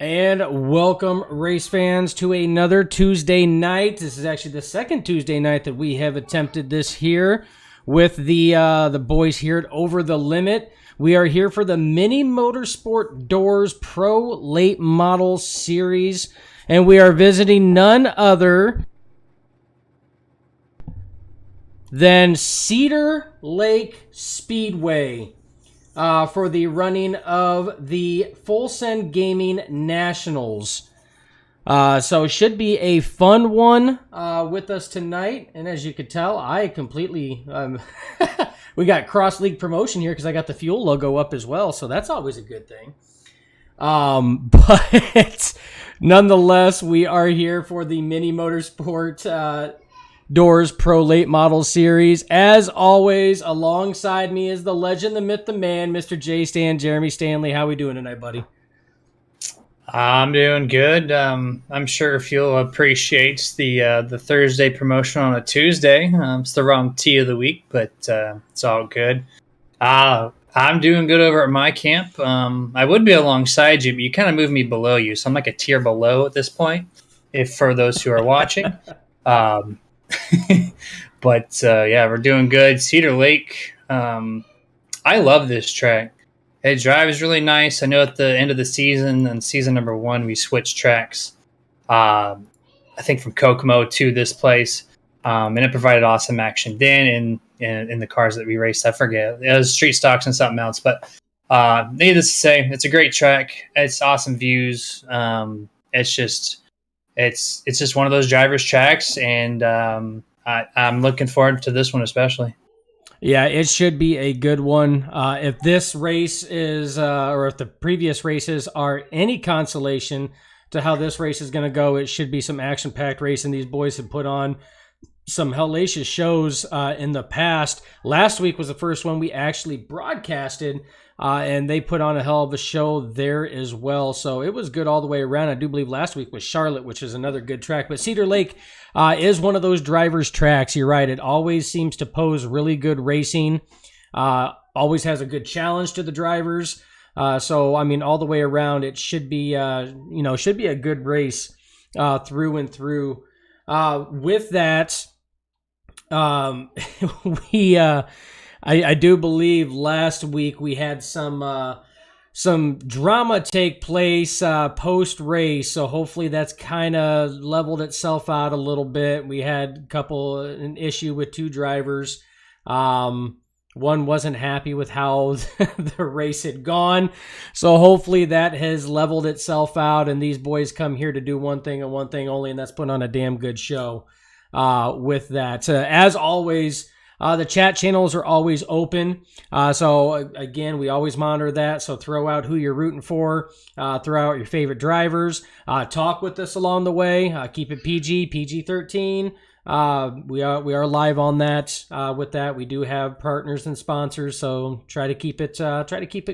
And welcome, race fans, to another Tuesday night. This is actually the second Tuesday night that we have attempted this here with the boys here at Over the Limit. We are here for the Mini Motorsport Doors Pro Late Model Series, and we are visiting none other than Cedar Lake Speedway. For the running of the Full Send Gaming Nationals. So it should be a fun one with us tonight. And as you could tell, I completely... we got cross-league promotion here because I got the Fuel logo up as well. So that's always a good thing. But nonetheless, we are here for the Mini Motorsport Doors Pro Late Model Series. As always, alongside me is the legend, the myth, the man, Mr. J. Stan, Jeremy Stanley. How we doing tonight, buddy? I'm doing good. I'm sure if you'll appreciate the Thursday promotion on a Tuesday. It's the wrong tea of the week, but it's all good. I'm doing good over at my camp. I would be alongside you, but you kind of moved me below you, so I'm like a tier below at this point, if for those who are watching. But yeah, we're doing good. Cedar Lake. I love this track. It drives really nice. I know at the end of the season, and season number 1, we switched tracks. I think from Kokomo to this place, and it provided awesome action. Then in the cars that we raced, I forget, it was street stocks and something else. But needless to say, it's a great track. It's awesome views. It's just one of those drivers' tracks, and I'm looking forward to this one especially. Yeah, it should be a good one. If this race is, or if the previous races are any consolation to how this race is going to go, it should be some action-packed racing. These boys have put on some hellacious shows in the past. Last week was the first one we actually broadcasted, and they put on a hell of a show there as well. So it was good all the way around. I do believe last week was Charlotte, which is another good track. But Cedar Lake is one of those drivers' tracks. You're right. It always seems to pose really good racing. Always has a good challenge to the drivers. So, I mean, all the way around, it should be, should be a good race through and through. With that, I do believe last week we had some drama take place post race, so hopefully that's kind of leveled itself out a little bit. We had an issue with 2 drivers. One wasn't happy with how the race had gone, so hopefully that has leveled itself out, and these boys come here to do one thing and one thing only, and that's put on a damn good show with that. As always, the chat channels are always open. So again, we always monitor that. So throw out who you're rooting for. Throw out your favorite drivers. Talk with us along the way. Keep it PG-13. We are live on that. With that, we do have partners and sponsors. So try to keep it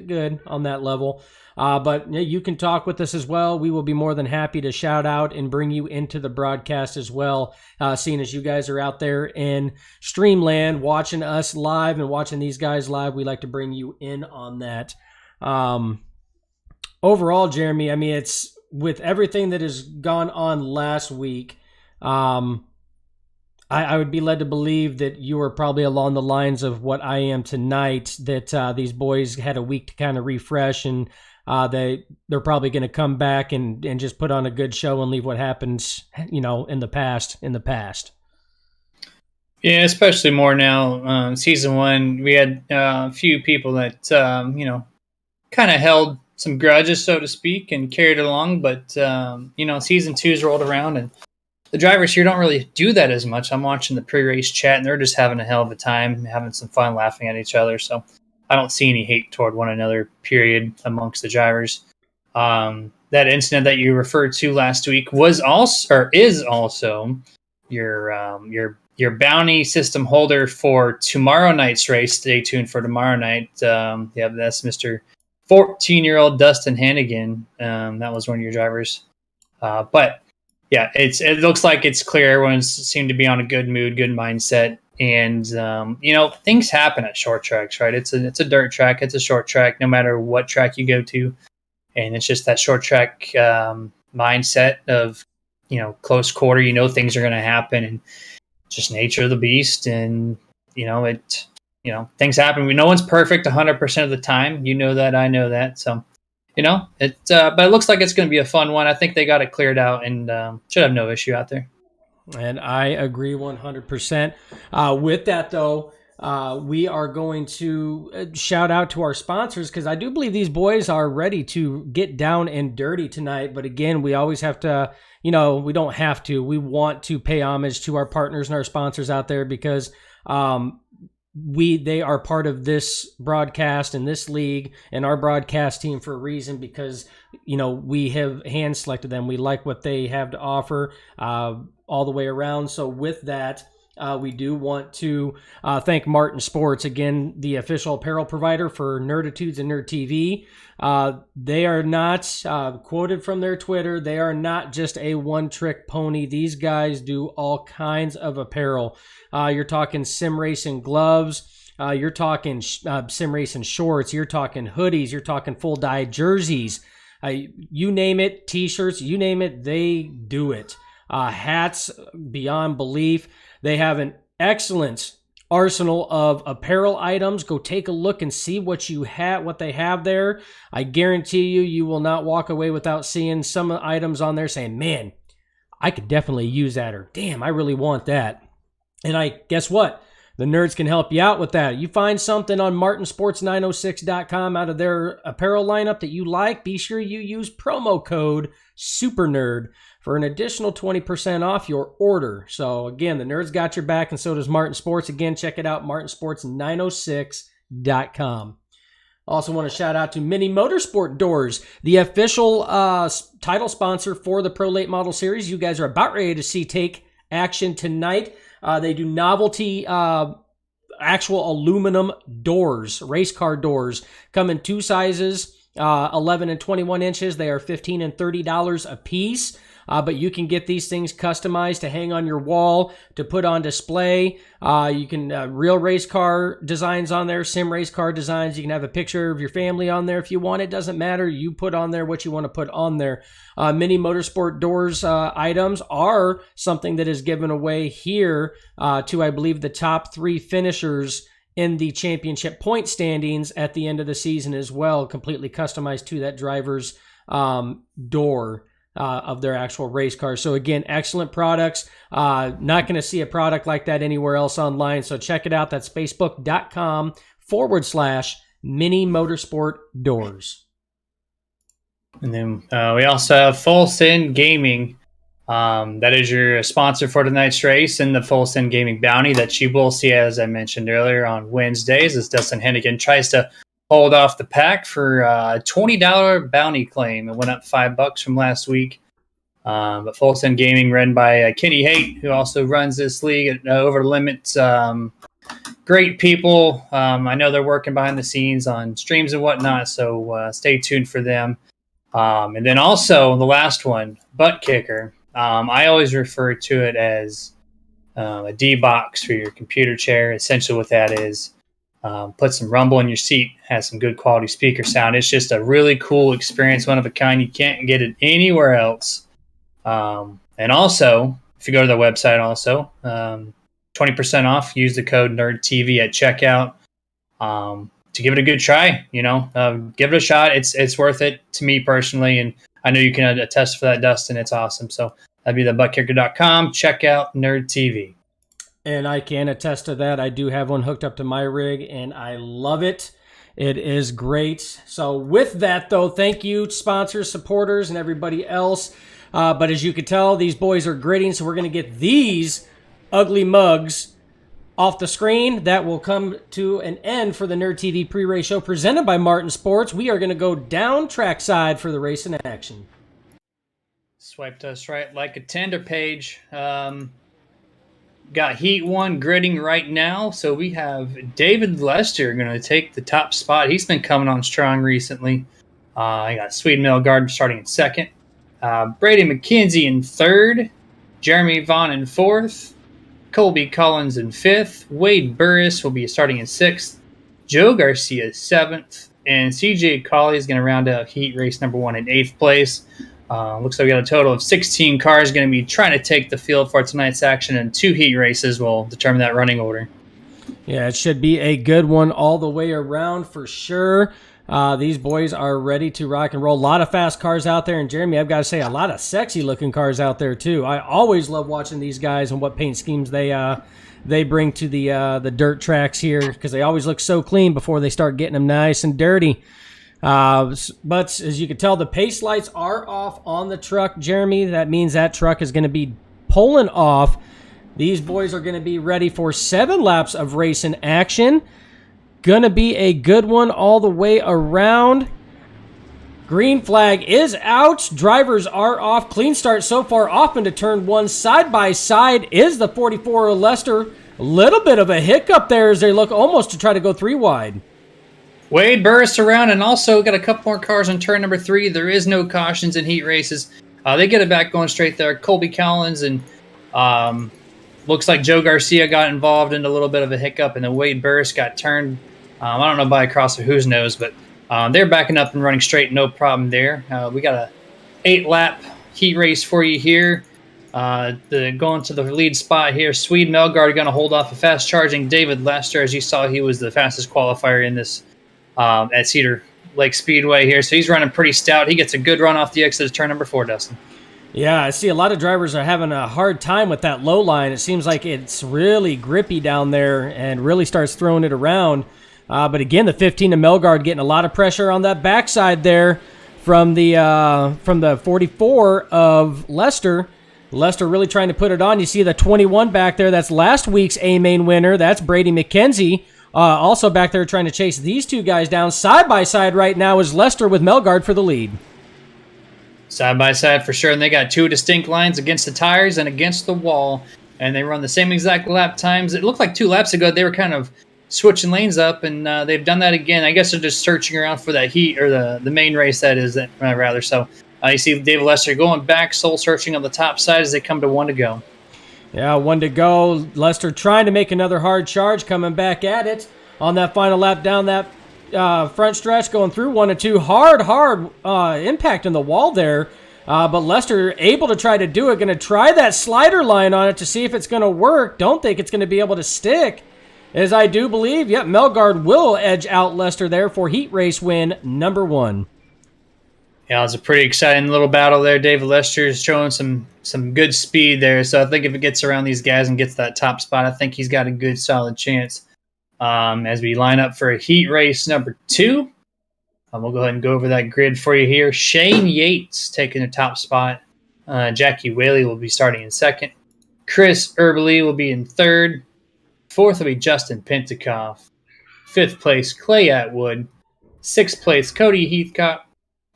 good on that level. But you can talk with us as well. We will be more than happy to shout out and bring you into the broadcast as well, seeing as you guys are out there in Streamland watching us live and watching these guys live. We like to bring you in on that. Overall, Jeremy, I mean, it's with everything that has gone on last week, I would be led to believe that you were probably along the lines of what I am tonight, that these boys had a week to kind of refresh, and they're probably going to come back and just put on a good show and leave what happens, in the past. Yeah, especially more now. Season 1, we had a few people that kind of held some grudges, so to speak, and carried it along. But season 2's rolled around, and the drivers here don't really do that as much. I'm watching the pre-race chat, and they're just having a hell of a time, having some fun, laughing at each other. So I don't see any hate toward one another, period, amongst the drivers. That incident that you referred to last week is also your bounty system holder for tomorrow night's race. Stay tuned for tomorrow night. That's Mr. 14-year-old Dustin Hannigan. That was one of your drivers. But yeah, it looks like it's clear. Everyone's seemed to be on a good mood, good mindset. And, things happen at short tracks, right? It's a dirt track. It's a short track. No matter what track you go to, And it's just that short track mindset of, close quarter, things are going to happen, and just nature of the beast. And, things happen. No one's perfect 100% of the time. You know that, I know that. So, but it looks like it's going to be a fun one. I think they got it cleared out, and should have no issue out there. And I agree 100%. With that, though, we are going to shout out to our sponsors, because I do believe these boys are ready to get down and dirty tonight. But again, we always have to, we don't have to. We want to pay homage to our partners and our sponsors out there, because they are part of this broadcast and this league and our broadcast team for a reason, because we have hand selected them. We like what they have to offer all the way around. So with that, we do want to thank Martin Sports, again, the official apparel provider for Nerditudes and Nerd TV. They are not, quoted from their Twitter, they are not just a one-trick pony. These guys do all kinds of apparel. You're talking sim racing gloves. You're talking sim racing shorts. You're talking hoodies. You're talking full-dye jerseys. You name it, T-shirts, you name it, they do it. Hats, beyond belief. They have an excellent arsenal of apparel items. Go take a look and see what they have there. I guarantee you will not walk away without seeing some items on there saying, man, I could definitely use that, or damn, I really want that. And guess what? The nerds can help you out with that. You find something on martinsports906.com out of their apparel lineup that you like, be sure you use promo code SUPERNERD for an additional 20% off your order. So again, the nerds got your back, and so does Martin Sports. Again, check it out, martinsports906.com. Also want to shout out to Mini Motorsport Doors, the official title sponsor for the Pro Late Model Series. You guys are about ready to see take action tonight. They do novelty actual aluminum doors, race car doors. Come in two sizes, 11 and 21 inches. They are $15 and $30 a piece. But you can get these things customized to hang on your wall, to put on display. You can real race car designs on there, sim race car designs. You can have a picture of your family on there if you want. It doesn't matter. You put on there what you want to put on there. Mini Motorsport Doors items are something that is given away here to, I believe, the top three finishers in the championship point standings at the end of the season as well, completely customized to that driver's door of their actual race car. So again, excellent products. Not going to see a product like that anywhere else online. So check it out. That's facebook.com/Mini Motorsport Doors. And then we also have Full Send Gaming. That is your sponsor for tonight's race, and the Full Send Gaming Bounty that you will see, as I mentioned earlier, on Wednesdays, as Dustin Hennigan tries to hold off the pack for a $20 bounty claim. It went up $5 from last week. But Full Send Gaming, run by Kenny Haight, who also runs this league at Over the Limit. Great people. I know they're working behind the scenes on streams and whatnot, so stay tuned for them. And then also the last one, Butt Kicker. I always refer to it as a D-box for your computer chair. Essentially what that is, put some rumble in your seat, has some good quality speaker sound. It's just a really cool experience, one of a kind. You can't get it anywhere else. And also, if you go to their website, also 20% off. Use the code NerdTV at checkout to give it a good try. Give it a shot. It's worth it to me personally, and I know you can attest for that, Dustin. It's awesome. So that'd be the buttkicker.com. Check out NerdTV. And I can attest to that. I do have one hooked up to my rig, and I love it. It is great. So with that, though, thank you, sponsors, supporters, and everybody else. But as you can tell, these boys are gritting, so we're going to get these ugly mugs off the screen. That will come to an end for the Nerd TV pre-race show presented by Martin Sports. We are going to go down trackside for the race in action. Swiped us right like a tender page. Got Heat 1 gritting right now. So we have David Lester going to take the top spot. He's been coming on strong recently. I got Sweden Milgard starting in second. Brady McKenzie in third. Jeremy Vaughn in fourth. Colby Collins in fifth. Wade Burris will be starting in sixth. Joe Garcia seventh. and CJ Colley is going to round out heat race number 1 in 8th place. Looks like we got a total of 16 cars going to be trying to take the field for tonight's action, and 2 heat races will determine that running order. Yeah, it should be a good one all the way around for sure. These boys are ready to rock and roll. A lot of fast cars out there, and Jeremy, I've got to say, a lot of sexy-looking cars out there too. I always love watching these guys and what paint schemes they bring to the dirt tracks here, because they always look so clean before they start getting them nice and dirty. But as you can tell, the pace lights are off on the truck, Jeremy. That means that truck is going to be pulling off. These boys are going to be ready for 7 laps of racing action. Going to be a good one all the way around. Green flag is out. Drivers are off. Clean start so far off into turn 1. Side by side is the 44 of Lester. A little bit of a hiccup there as they look almost to try to go 3 wide. Wade bursts around, and also got a couple more cars on turn number 3. There is no cautions in heat races. They get it back going straight there. Colby Collins and looks like Joe Garcia got involved in a little bit of a hiccup, and then Wade Burris got turned. I don't know by across of whose nose, but they're backing up and running straight, no problem there. We got a 8-lap heat race for you here. Going to the lead spot here, Swede Melgard going to hold off a fast-charging David Lester. As you saw, he was the fastest qualifier in this at Cedar Lake Speedway here, so he's running pretty stout. He gets a good run off the exit of turn number 4, Dustin. Yeah, I see a lot of drivers are having a hard time with that low line. It seems like it's really grippy down there and really starts throwing it around. But again, the 15 to Melgard getting a lot of pressure on that backside there from the 44 of Lester. Lester really trying to put it on. You see the 21 back there. That's last week's A-Main winner. That's Brady McKenzie. Also back there trying to chase these 2 guys down. Side by side right now is Lester with Melgard for the lead. Side by side for sure, and they got 2 distinct lines against the tires and against the wall, and they run the same exact lap times. It looked like 2 laps ago they were kind of switching lanes up, and they've done that again. I guess they're just searching around for that heat, or the main race, that is, rather. So you see David Lester going back, soul searching on the top side as they come to 1 to go. Yeah, 1 to go. Lester trying to make another hard charge, coming back at it on that final lap down that front stretch, going through 1 and 2. Hard impact in the wall there. But Lester able to try to do it. Going to try that slider line on it to see if it's going to work. Don't think it's going to be able to stick. As I do believe, Melgard will edge out Lester there for heat race win number 1. Yeah, it was a pretty exciting little battle there. David Lester is showing some good speed there. So I think if it gets around these guys and gets that top spot, I think he's got a good solid chance. As we line up for heat race number 2, we'll go ahead and go over that grid for you here. Shane Yates taking the top spot. Jackie Whaley will be starting in 2nd. Chris Erbely will be in 3rd. 4th will be Justin Pintakoff. 5th place, Clay Atwood. 6th place, Cody Heathcott.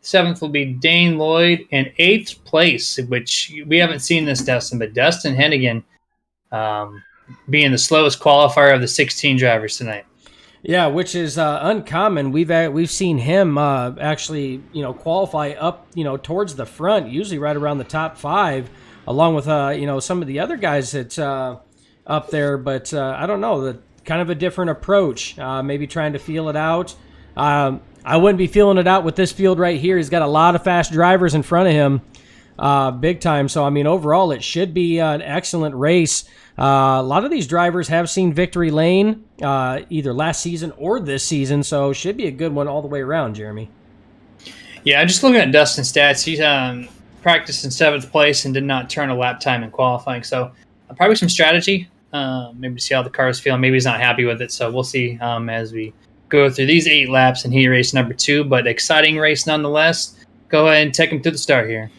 7th will be Dane Lloyd. And 8th place, which we haven't seen this, Dustin, but Dustin Hennigan being the slowest qualifier of the 16 drivers tonight. Yeah, which is uncommon. We've seen him actually, qualify up, towards the front, usually right around the top 5, along with some of the other guys that's up there. But I don't know, kind of a different approach. Maybe trying to feel it out. I wouldn't be feeling it out with this field right here. He's got a lot of fast drivers in front of him, big time. So overall, it should be an excellent race. A lot of these drivers have seen victory lane either last season or this season, so should be a good one all the way around, Jeremy. Yeah, just looking at Dustin's stats, he's practiced in 7th place and did not turn a lap time in qualifying, so probably some strategy, maybe to see how the cars feel. Maybe he's not happy with it, so we'll see as we go through these 8 laps in heat race number 2, but exciting race nonetheless. Go ahead and take him to the start here.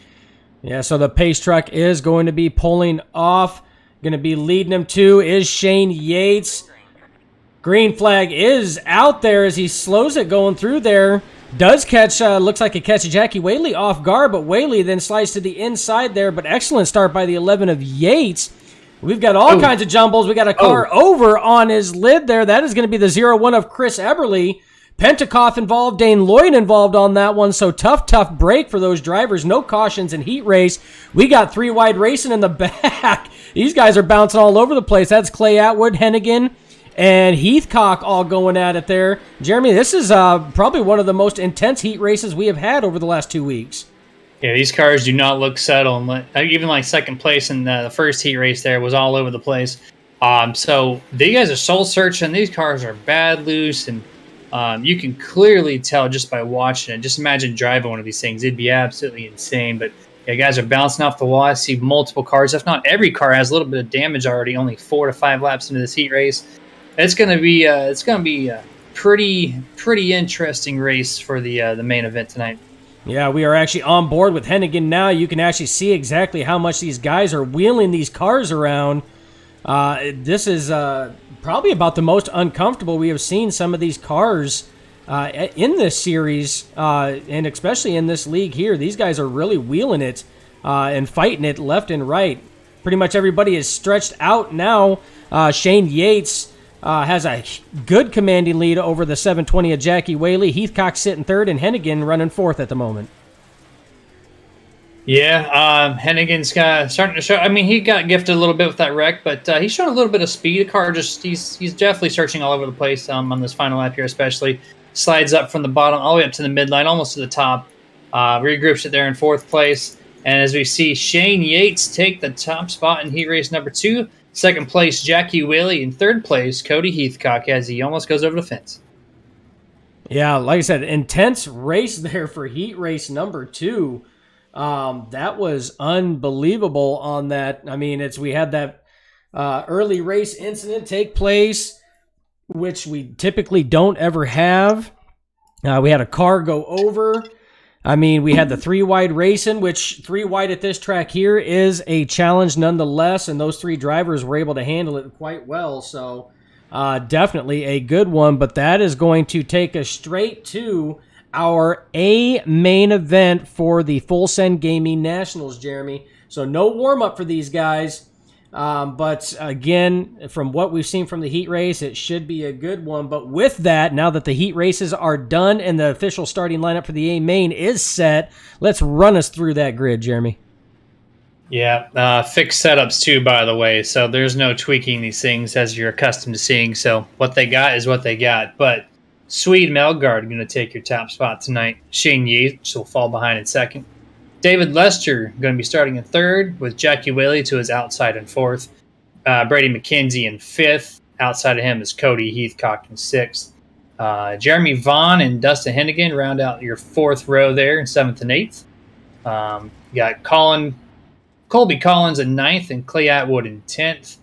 Yeah, so the pace truck is going to be pulling off. Going to be leading him to is Shane Yates. Green flag is out there as he slows it going through there. Does catch, looks like it catches Jackie Whaley off guard, but Whaley then slides to the inside there. But excellent start by the 11 of Yates. We've got all kinds of jumbles. We got a car over on his lid there. That is going to be the 0-1 of Chris Eberly. Pentakoff involved, Dane Lloyd involved on that one, so tough break for those drivers. No cautions in heat race. We got 3 wide racing in the back. These guys are bouncing all over the place. That's Clay Atwood, Hennigan, and Heathcock all going at it there. Jeremy, this is probably one of the most intense heat races we have had over the last 2 weeks. Yeah, these cars do not look settled. Even like second place in the first heat race there was all over the place. So these guys are soul searching. These cars are bad loose, and you can clearly tell just by watching it. Just imagine driving one of these things. It'd be absolutely insane. But yeah, guys are bouncing off the wall. I see multiple cars. If not every car has a little bit of damage already. Only 4 to 5 laps into this heat race. It's gonna be a pretty interesting race for the main event tonight. Yeah, we are actually on board with Hennigan now. You can actually see exactly how much these guys are wheeling these cars around. This is probably about the most uncomfortable we have seen some of these cars in this series, and especially in this league here. These guys are really wheeling it and fighting it left and right. Pretty much everybody is stretched out now. Shane Yates has a good commanding lead over the 720 of Jackie Whaley. Heathcock sitting third, and Hennigan running fourth at the moment. Yeah, Hennigan's starting to show. I mean, he got gifted a little bit with that wreck, but he's showing a little bit of speed. The car he's definitely searching all over the place on this final lap here, especially. Slides up from the bottom all the way up to the midline, almost to the top. Regroups it there in fourth place. And as we see Shane Yates take the top spot in heat race number 2. Second place, Jackie Whaley. In third place, Cody Heathcock, as he almost goes over the fence. Yeah, like I said, intense race there for heat race number 2. That was unbelievable on that. I mean, we had that early race incident take place, which we typically don't ever have. We had a car go over. I mean, we had the 3-wide racing, which 3-wide at this track here is a challenge nonetheless, and those 3 drivers were able to handle it quite well. So definitely a good one, but that is going to take us straight to our main event for the Full Send Gaming Nationals, Jeremy. So no warm-up for these guys. But again, from what we've seen from the heat race, it should be a good one. But with that, now that the heat races are done and the official starting lineup for the A main is set, let's run us through that grid, Jeremy. Yeah, fixed setups too, by the way. So there's no tweaking these things as you're accustomed to seeing. So what they got is what they got. But Swede Melgaard going to take your top spot tonight. Shane Yates will fall behind in second. David Lester going to be starting in third, with Jackie Whaley to his outside in fourth. Brady McKenzie in fifth. Outside of him is Cody Heathcock in sixth. Jeremy Vaughn and Dustin Hennigan round out your fourth row there in seventh and eighth. You got Colby Collins in ninth and Clay Atwood in 10th.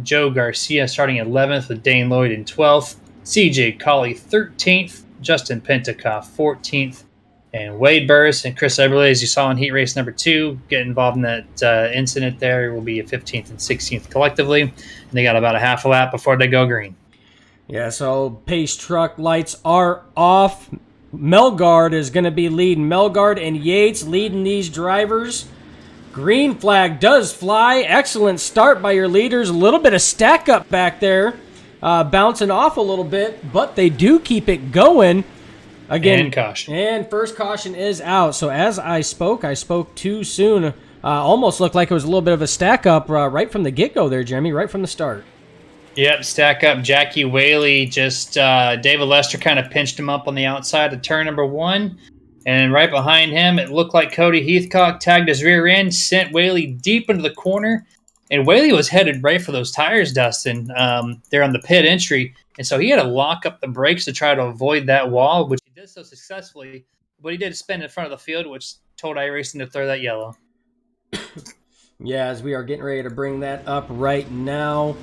Joe Garcia starting 11th with Dane Lloyd in 12th. CJ Colley 13th. Justin Pentakoff 14th. And Wade Burris and Chris Eberle, as you saw in heat race number 2, get involved in that incident there, will be a 15th and 16th collectively. And they got about a half a lap before they go green. Yeah, so pace truck lights are off. Melgaard is going to be leading. Melgaard and Yates leading these drivers. Green flag does fly. Excellent start by your leaders. A little bit of stack up back there. Bouncing off a little bit, but they do keep it going. Again, and caution. And first caution is out. So as I spoke too soon. Almost looked like it was a little bit of a stack up right from the get-go there, Jeremy, right from the start. Yep, stack up. Jackie Whaley David Lester kind of pinched him up on the outside of turn number 1. And right behind him, it looked like Cody Heathcock tagged his rear end, sent Whaley deep into the corner. And Whaley was headed right for those tires, Dustin, there on the pit entry. And so he had to lock up the brakes to try to avoid that wall, which he did so successfully. But he did spin in front of the field, which told iRacing to throw that yellow. Yeah, as we are getting ready to bring that up right now.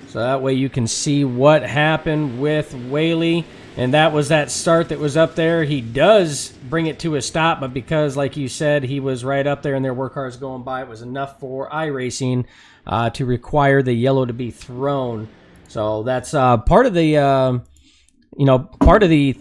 So that way you can see what happened with Whaley. And that was that start that was up there. He does bring it to a stop, but because, like you said, he was right up there and there were cars going by, it was enough for iRacing to require the yellow to be thrown. So that's part of the, part of the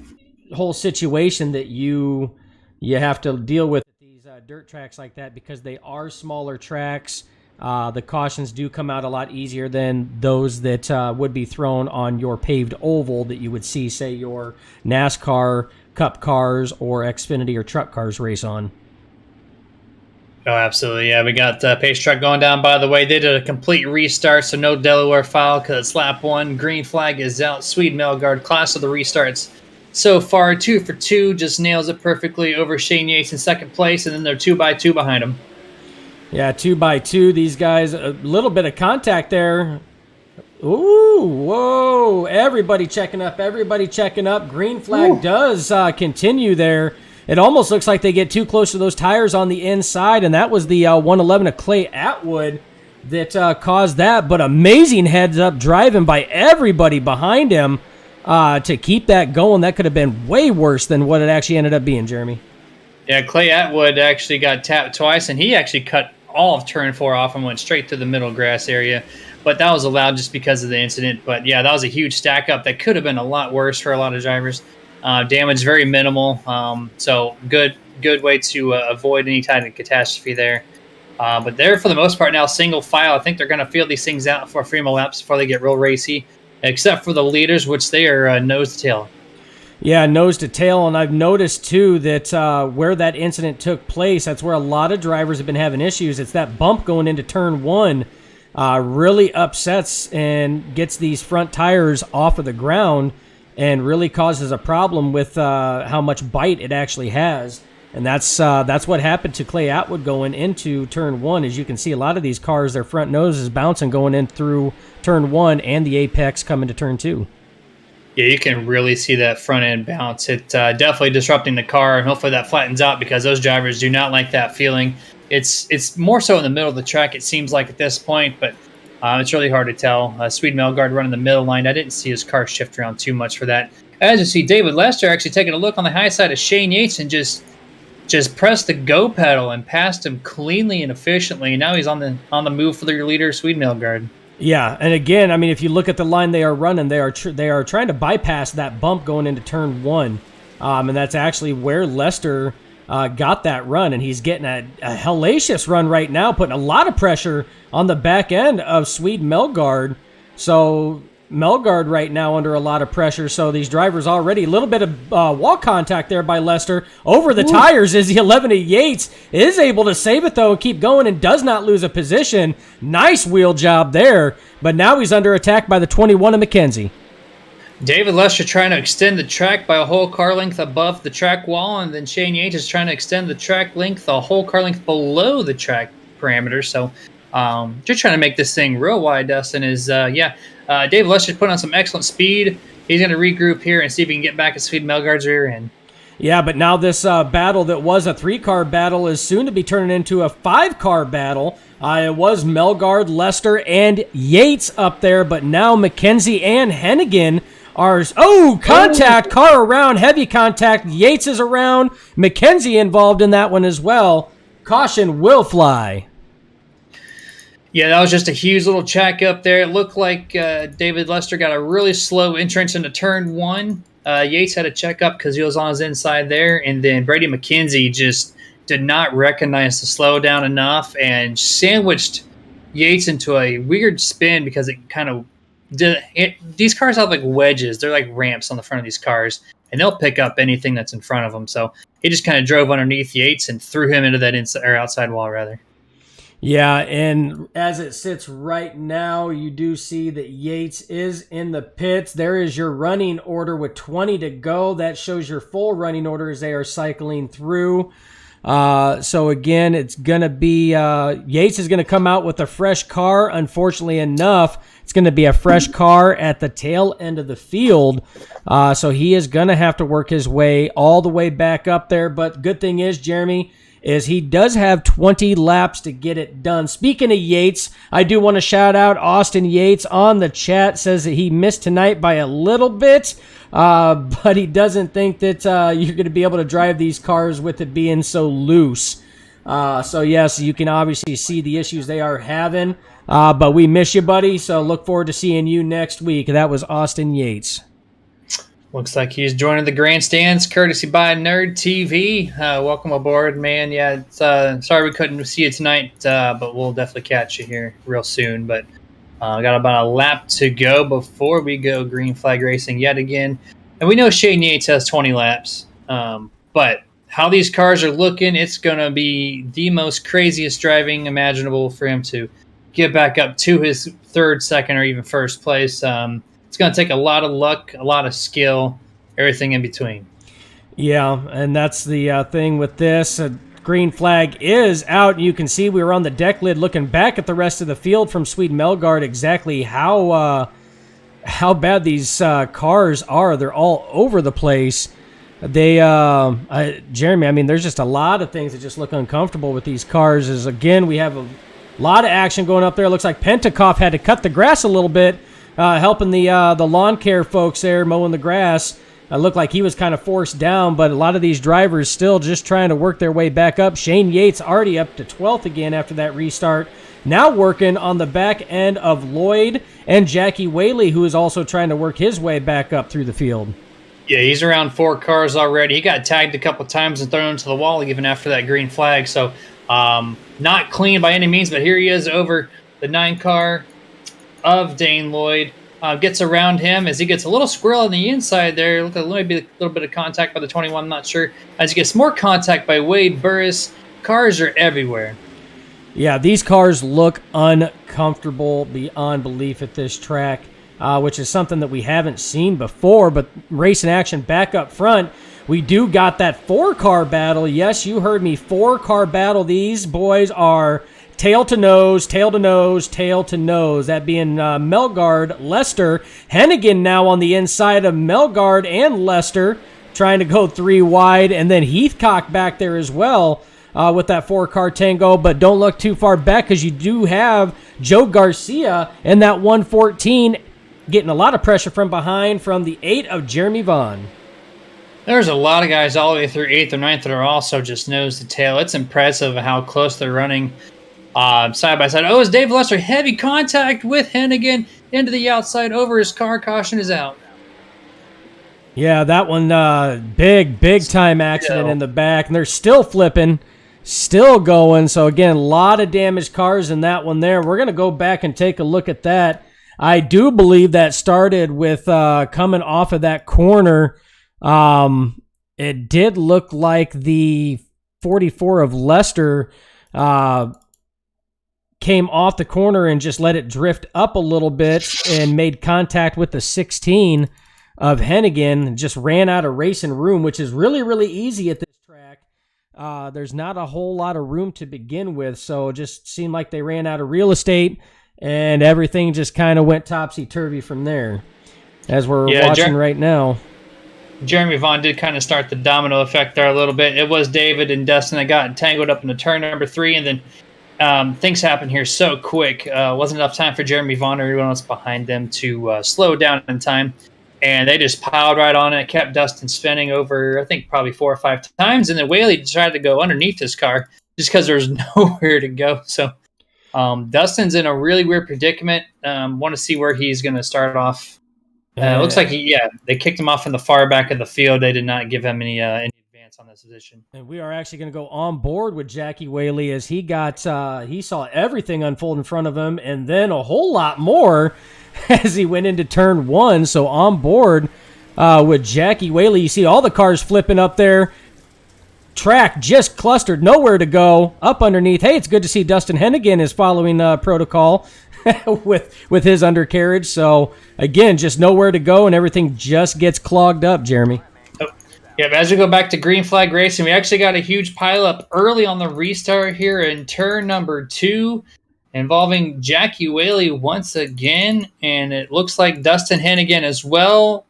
whole situation that you have to deal with these dirt tracks like that, because they are smaller tracks. The cautions do come out a lot easier than those that would be thrown on your paved oval that you would see, say, your NASCAR Cup cars or Xfinity or truck cars race on. Oh, absolutely. Yeah, we got pace truck going down, by the way. They did a complete restart, so no Delaware foul because it's lap one. Green flag is out. Swede Melgard, class of the restarts. So far, 2 for 2, just nails it perfectly over Shane Yates in second place, and then they're 2 by 2 behind him. Yeah, 2 by 2. These guys, a little bit of contact there. Ooh, whoa. Everybody checking up. Everybody checking up. Green flag does continue there. It almost looks like they get too close to those tires on the inside, and that was the 111 of Clay Atwood that caused that. But amazing heads-up driving by everybody behind him to keep that going. That could have been way worse than what it actually ended up being, Jeremy. Yeah, Clay Atwood actually got tapped twice, and he actually cut all of turn 4 off and went straight through the middle grass area. But that was allowed just because of the incident. But, yeah, that was a huge stack-up that could have been a lot worse for a lot of drivers. Damage very minimal, so good way to avoid any type of catastrophe there. But they're, for the most part, now single file. I think they're going to feel these things out for 3 more laps before they get real racy, except for the leaders, which they are nose to tail. Yeah, nose to tail, and I've noticed, too, that where that incident took place, that's where a lot of drivers have been having issues. It's that bump going into turn 1 really upsets and gets these front tires off of the ground, and really causes a problem with how much bite it actually has. And that's what happened to Clay Atwood going into turn 1. As you can see, a lot of these cars, their front nose is bouncing going in through turn 1 and the apex coming to turn 2. Yeah, you can really see that front end bounce. It definitely disrupting the car, and hopefully that flattens out because those drivers do not like that feeling. It's more so in the middle of the track, it seems like at this point, but it's really hard to tell. Swede Melgard running the middle line. I didn't see his car shift around too much for that. As you see, David Lester actually taking a look on the high side of Shane Yates and just pressed the go pedal and passed him cleanly and efficiently. And now he's on the move for their leader, Swede Melgard. Yeah, and again, I mean, if you look at the line they are running, they are trying to bypass that bump going into turn 1, and that's actually where Lester got that run, and he's getting a hellacious run right now, putting a lot of pressure on the back end of Swede Melgard. So Melgard right now under a lot of pressure. So these drivers already a little bit of wall contact there by Lester over the tires as the 11 of Yates is able to save it though and keep going and does not lose a position. Nice wheel job there, but now he's under attack by the 21 of McKenzie. David Lester trying to extend the track by a whole car length above the track wall, and then Shane Yates is trying to extend the track length a whole car length below the track parameter. So just trying to make this thing real wide, Dustin, is, David Lester's putting on some excellent speed. He's going to regroup here and see if he can get back at Swede Melgard's rear end. Yeah, but now this battle that was a 3-car battle is soon to be turning into a 5-car battle. It was Melgard, Lester, and Yates up there, but now McKenzie and Hennigan are... contact, car around, heavy contact. Yates is around. McKenzie involved in that one as well. Caution will fly. Yeah, that was just a huge little check up there. It looked like David Lester got a really slow entrance into turn 1. Yates had a check up because he was on his inside there, and then Brady McKenzie just did not recognize the slowdown enough and sandwiched Yates into a weird spin because it kind of did. These cars have like wedges; they're like ramps on the front of these cars, and they'll pick up anything that's in front of them. So he just kind of drove underneath Yates and threw him into that inside or outside wall, rather. Yeah, and as it sits right now, you do see that Yates is in the pits. There is your running order with 20 to go. That shows your full running order as they are cycling through. So again, it's going to be Yates is going to come out with a fresh car. Unfortunately enough, it's going to be a fresh car at the tail end of the field. So he is going to have to work his way all the way back up there. But good thing is, Jeremy, is he does have 20 laps to get it done. Speaking of Yates, I do want to shout out Austin Yates on the chat. Says that he missed tonight by a little bit, but he doesn't think that you're going to be able to drive these cars with it being so loose. So yes, you can obviously see the issues they are having, but we miss you, buddy. So look forward to seeing you next week. That was Austin Yates. Looks like he's joining the grandstands, courtesy by Nerd TV. Welcome aboard, man. Yeah, sorry we couldn't see you tonight, but we'll definitely catch you here real soon. But got about a lap to go before we go green flag racing yet again. And we know Shane Yates has 20 laps, but how these cars are looking, it's going to be the most craziest driving imaginable for him to get back up to his third, second, or even first place. It's going to take a lot of luck, a lot of skill, everything in between. Yeah, and that's the thing with this. Green flag is out. You can see we were on the deck lid looking back at the rest of the field from Sweden Melgard exactly how bad these cars are. They're all over the place. They, Jeremy, I mean, there's just a lot of things that just look uncomfortable with these cars. Is again, we have a lot of action going up there. It looks like Pentecoff had to cut the grass a little bit, helping the lawn care folks there mowing the grass. It looked like he was kind of forced down, but a lot of these drivers still just trying to work their way back up. Shane Yates already up to 12th again after that restart. Now working on the back end of Lloyd and Jackie Whaley, who is also trying to work his way back up through the field. Yeah, he's around 4 cars already. He got tagged a couple times and thrown into the wall even after that green flag. So not clean by any means, but here he is over the 9 car of Dane Lloyd. Gets around him as he gets a little squirrel on the inside there. Look, maybe a little bit of contact by the 21, I'm not sure. As he gets more contact by Wade Burris, cars are everywhere. Yeah, these cars look uncomfortable beyond belief at this track, which is something that we haven't seen before. But racing action back up front, we do got that 4-car battle. Yes, you heard me, 4-car battle. These boys are tail to nose, tail to nose, tail to nose. That being Melgard, Lester. Hennigan now on the inside of Melgard and Lester, trying to go 3 wide. And then Heathcock back there as well with that 4-car tango. But don't look too far back because you do have Joe Garcia in that 114 getting a lot of pressure from behind from the 8 of Jeremy Vaughn. There's a lot of guys all the way through 8th or 9th that are also just nose to tail. It's impressive how close they're running side by side. Oh, is Dave Lester heavy contact with Hennigan into the outside over his car. Caution is out. Yeah, that one, big time accident in the back. And they're still flipping, still going. So, again, a lot of damaged cars in that one there. We're going to go back and take a look at that. I do believe that started with coming off of that corner. It did look like the 44 of Lester came off the corner and just let it drift up a little bit and made contact with the 16 of Hennigan and just ran out of racing room, which is really, really easy at this track. There's not a whole lot of room to begin with, so it just seemed like they ran out of real estate and everything just kind of went topsy-turvy from there, as we're watching right now. Jeremy Vaughn did kind of start the domino effect there a little bit. It was David and Dustin that got entangled up in the turn number 3, and then things happen here so quick. Wasn't enough time for Jeremy Vaughn or everyone else behind them to slow down in time. And they just piled right on it, kept Dustin spinning over, I think, probably 4 or 5 times. And then Whaley decided to go underneath his car just because there's nowhere to go. So Dustin's in a really weird predicament. Want to see where he's going to start off. Looks like they kicked him off in the far back of the field. They did not give him any advance on this position. And we are actually going to go on board with Jackie Whaley as he saw everything unfold in front of him and then a whole lot more as he went into turn 1. So on board with Jackie Whaley, you see all the cars flipping up there. Track just clustered, nowhere to go, up underneath. Hey, it's good to see Dustin Hennigan is following protocol with his undercarriage. So, again, just nowhere to go, and everything just gets clogged up, Jeremy. Yeah, but as we go back to green flag racing, we actually got a huge pileup early on the restart here in turn number 2, involving Jackie Whaley once again, and it looks like Dustin Hennigan as well.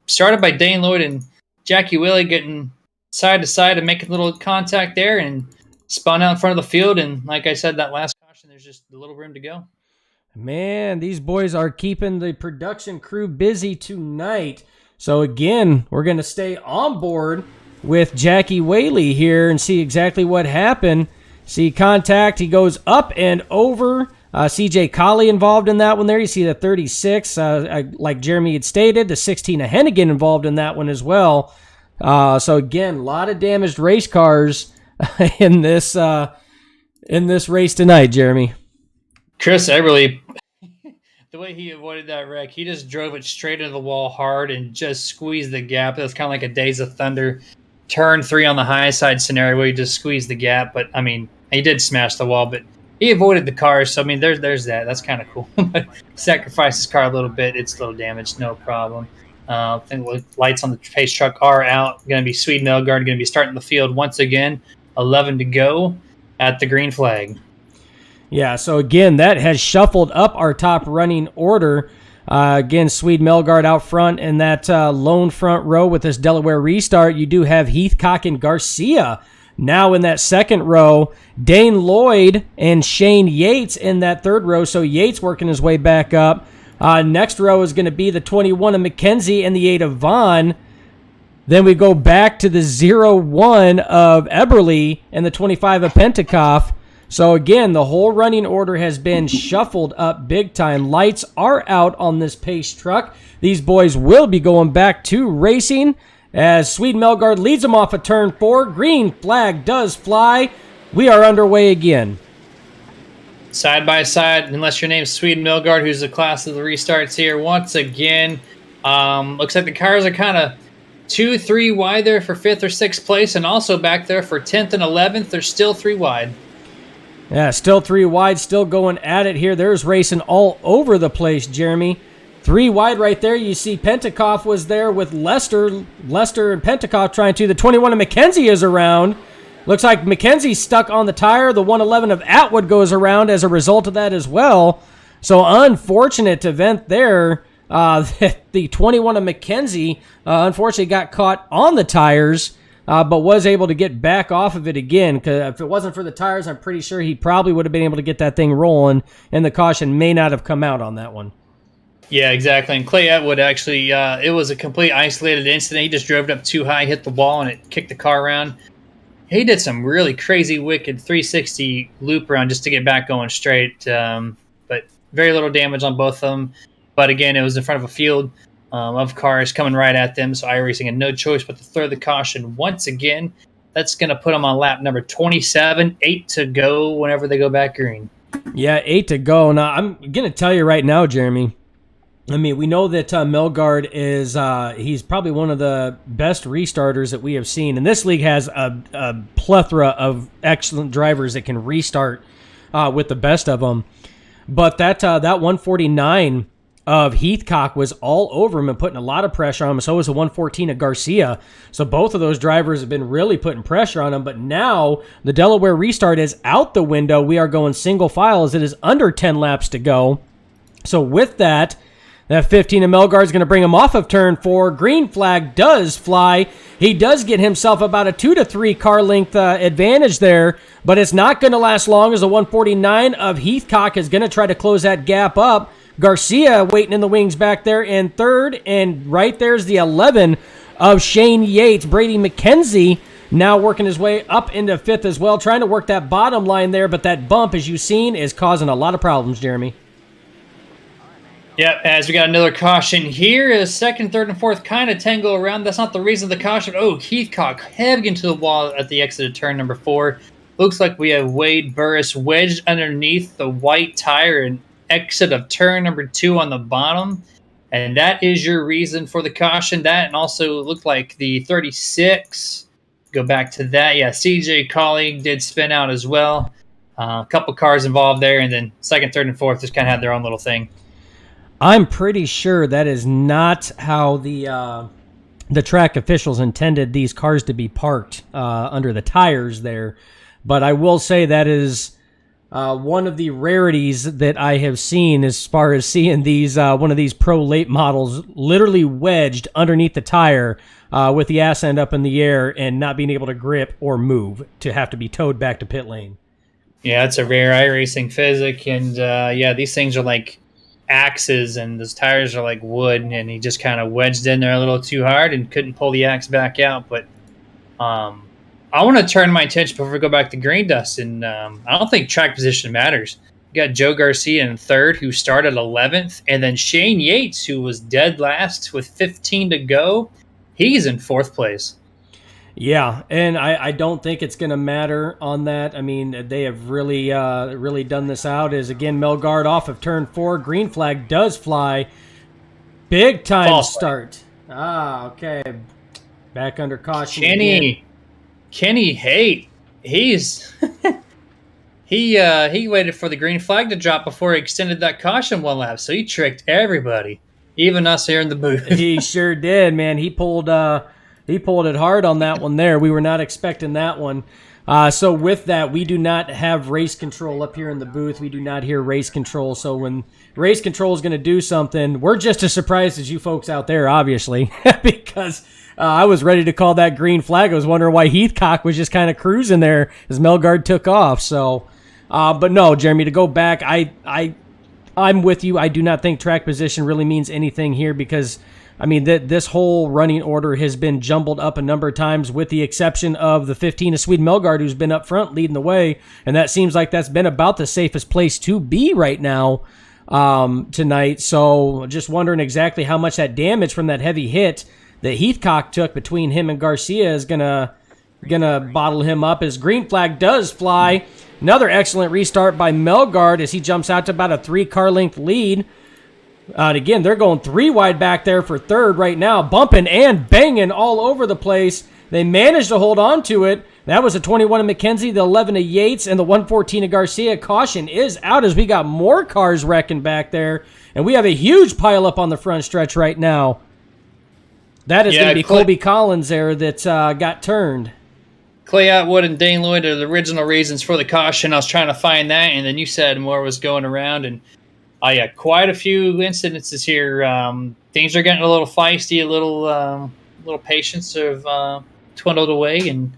Started by Dane Lloyd and Jackie Whaley getting side to side and making a little contact there and spun out in front of the field. And like I said, that last caution, there's just a little room to go. Man, these boys are keeping the production crew busy tonight. So again, we're going to stay on board with Jackie Whaley here and see exactly what happened. See contact, he goes up and over. CJ Colley involved in that one there. You see the 36, like Jeremy had stated, the 16 of Hennigan involved in that one as well. So again, a lot of damaged race cars in this race tonight, Jeremy. Chris Eberly, the way he avoided that wreck, he just drove it straight into the wall hard and just squeezed the gap. It was kind of like a Days of Thunder turn 3 on the high side scenario where he just squeezed the gap. But, I mean, he did smash the wall, but he avoided the cars. So, I mean, there's that. That's kind of cool. But sacrificed his car a little bit. It's a little damaged, no problem. I think lights on the pace truck are out. Going to be Swede Melgard going to be starting the field once again. 11 to go at the green flag. Yeah, so again, that has shuffled up our top running order. Again, Swede Melgard out front in that lone front row with this Delaware restart. You do have Heathcock and Garcia now in that second row. Dane Lloyd and Shane Yates in that third row. So Yates working his way back up. Next row is going to be the 21 of McKenzie and the 8 of Vaughn. Then we go back to the 0-1 of Eberly and the 25 of Pentecoff. So again, the whole running order has been shuffled up big time. Lights are out on this pace truck. These boys will be going back to racing as Swede Melgard leads them off of turn 4. Green flag does fly. We are underway again. Side by side, unless your name's Swede Melgard, who's the class of the restarts here once again. Looks like the cars are kind of 2-3 wide there for 5th or 6th place, and also back there for 10th and 11th. They're still 3 wide. Yeah, still 3 wide, still going at it here. There's racing all over the place, Jeremy. 3 wide right there. You see Pentecoff was there with Lester. Lester and Pentecoff trying to. The 21 of McKenzie is around. Looks like McKenzie's stuck on the tire. The 111 of Atwood goes around as a result of that as well. So unfortunate event there. The 21 of McKenzie unfortunately got caught on the tires, but was able to get back off of it again. Because if it wasn't for the tires, I'm pretty sure he probably would have been able to get that thing rolling, and the caution may not have come out on that one. Yeah, exactly. And Clay Atwood actually, it was a complete isolated incident. He just drove it up too high, hit the wall, and it kicked the car around. He did some really crazy, wicked 360 loop around just to get back going straight. But very little damage on both of them. But again, it was in front of a field of cars coming right at them. So iRacing had no choice but to throw the caution once again. That's going to put them on lap number 27, 8 to go whenever they go back green. Yeah, 8 to go. Now, I'm going to tell you right now, Jeremy, I mean, we know that Melgard is he's probably one of the best restarters that we have seen. And this league has a plethora of excellent drivers that can restart with the best of them. But that 149 of Heathcock was all over him and putting a lot of pressure on him. So was the 114 of Garcia. So both of those drivers have been really putting pressure on him. But now the Delaware restart is out the window. We are going single file as it is under 10 laps to go. So with that 15 of Melgard is going to bring him off of turn 4. Green flag does fly. He does get himself about a 2 to 3 car length advantage there, but it's not going to last long as the 149 of Heathcock is going to try to close that gap up. Garcia waiting in the wings back there in third, and right there's the 11 of Shane Yates. Brady McKenzie now working his way up into 5th as well, trying to work that bottom line there, but that bump, as you've seen, is causing a lot of problems, Jeremy. Yep, as we got another caution here, as second, third, and fourth kind of tangle around. That's not the reason the caution. Oh, Heathcock heavy into the wall at the exit of turn number 4. Looks like we have Wade Burris wedged underneath the white tire and exit of turn number 2 on the bottom. And that is your reason for the caution. That, and also looked like the 36. Go back to that. Yeah, CJ Colleague did spin out as well. A couple cars involved there, and then second, third, and fourth just kind of had their own little thing. I'm pretty sure that is not how the track officials intended these cars to be parked under the tires there. But I will say that is one of the rarities that I have seen as far as seeing these one of these pro late models literally wedged underneath the tire with the ass end up in the air and not being able to grip or move to have to be towed back to pit lane. Yeah, it's a rare iRacing physic, and yeah, these things are like axes and those tires are like wood, and he just kind of wedged in there a little too hard and couldn't pull the axe back out. But I want to turn my attention before we go back to green dust, and I don't think track position matters. You got Joe Garcia in third, who started 11th, and then Shane Yates, who was dead last with 15 to go. He's in 4th place. Yeah, and I don't think it's going to matter on that. I mean, they have really done this out. As again, Melgard off of turn 4. Green flag does fly. Big time False start. Okay. Back under caution again. Kenny Haight, he's he waited for the green flag to drop before he extended that caution one lap, so he tricked everybody, even us here in the booth. He sure did, man. He pulled it hard on that one there. We were not expecting that one. So with that, we do not have race control up here in the booth. We do not hear race control. So when race control is going to do something, we're just as surprised as you folks out there, obviously, because I was ready to call that green flag. I was wondering why Heathcock was just kind of cruising there as Melgard took off. So, but no, Jeremy, to go back, I'm with you. I do not think track position really means anything here because, I mean, this whole running order has been jumbled up a number of times with the exception of the 15 of Sweden Melgard, who's been up front leading the way, and that seems like that's been about the safest place to be right now tonight. So just wondering exactly how much that damage from that heavy hit that Heathcock took between him and Garcia is gonna bottle him up as green flag does fly. Another excellent restart by Melgard as he jumps out to about a 3-car length lead. And again, they're going 3 wide back there for third right now, bumping and banging all over the place. They managed to hold on to it. That was a 21 of McKenzie, the 11 of Yates, and the 114 of Garcia. Caution is out as we got more cars wrecking back there, and we have a huge pileup on the front stretch right now. That is going to be Colby Collins there that got turned. Clay Atwood and Dane Lloyd are the original reasons for the caution. I was trying to find that, and then you said more was going around, and yeah, quite a few incidences here. Things are getting a little feisty, a little patience have dwindled away, and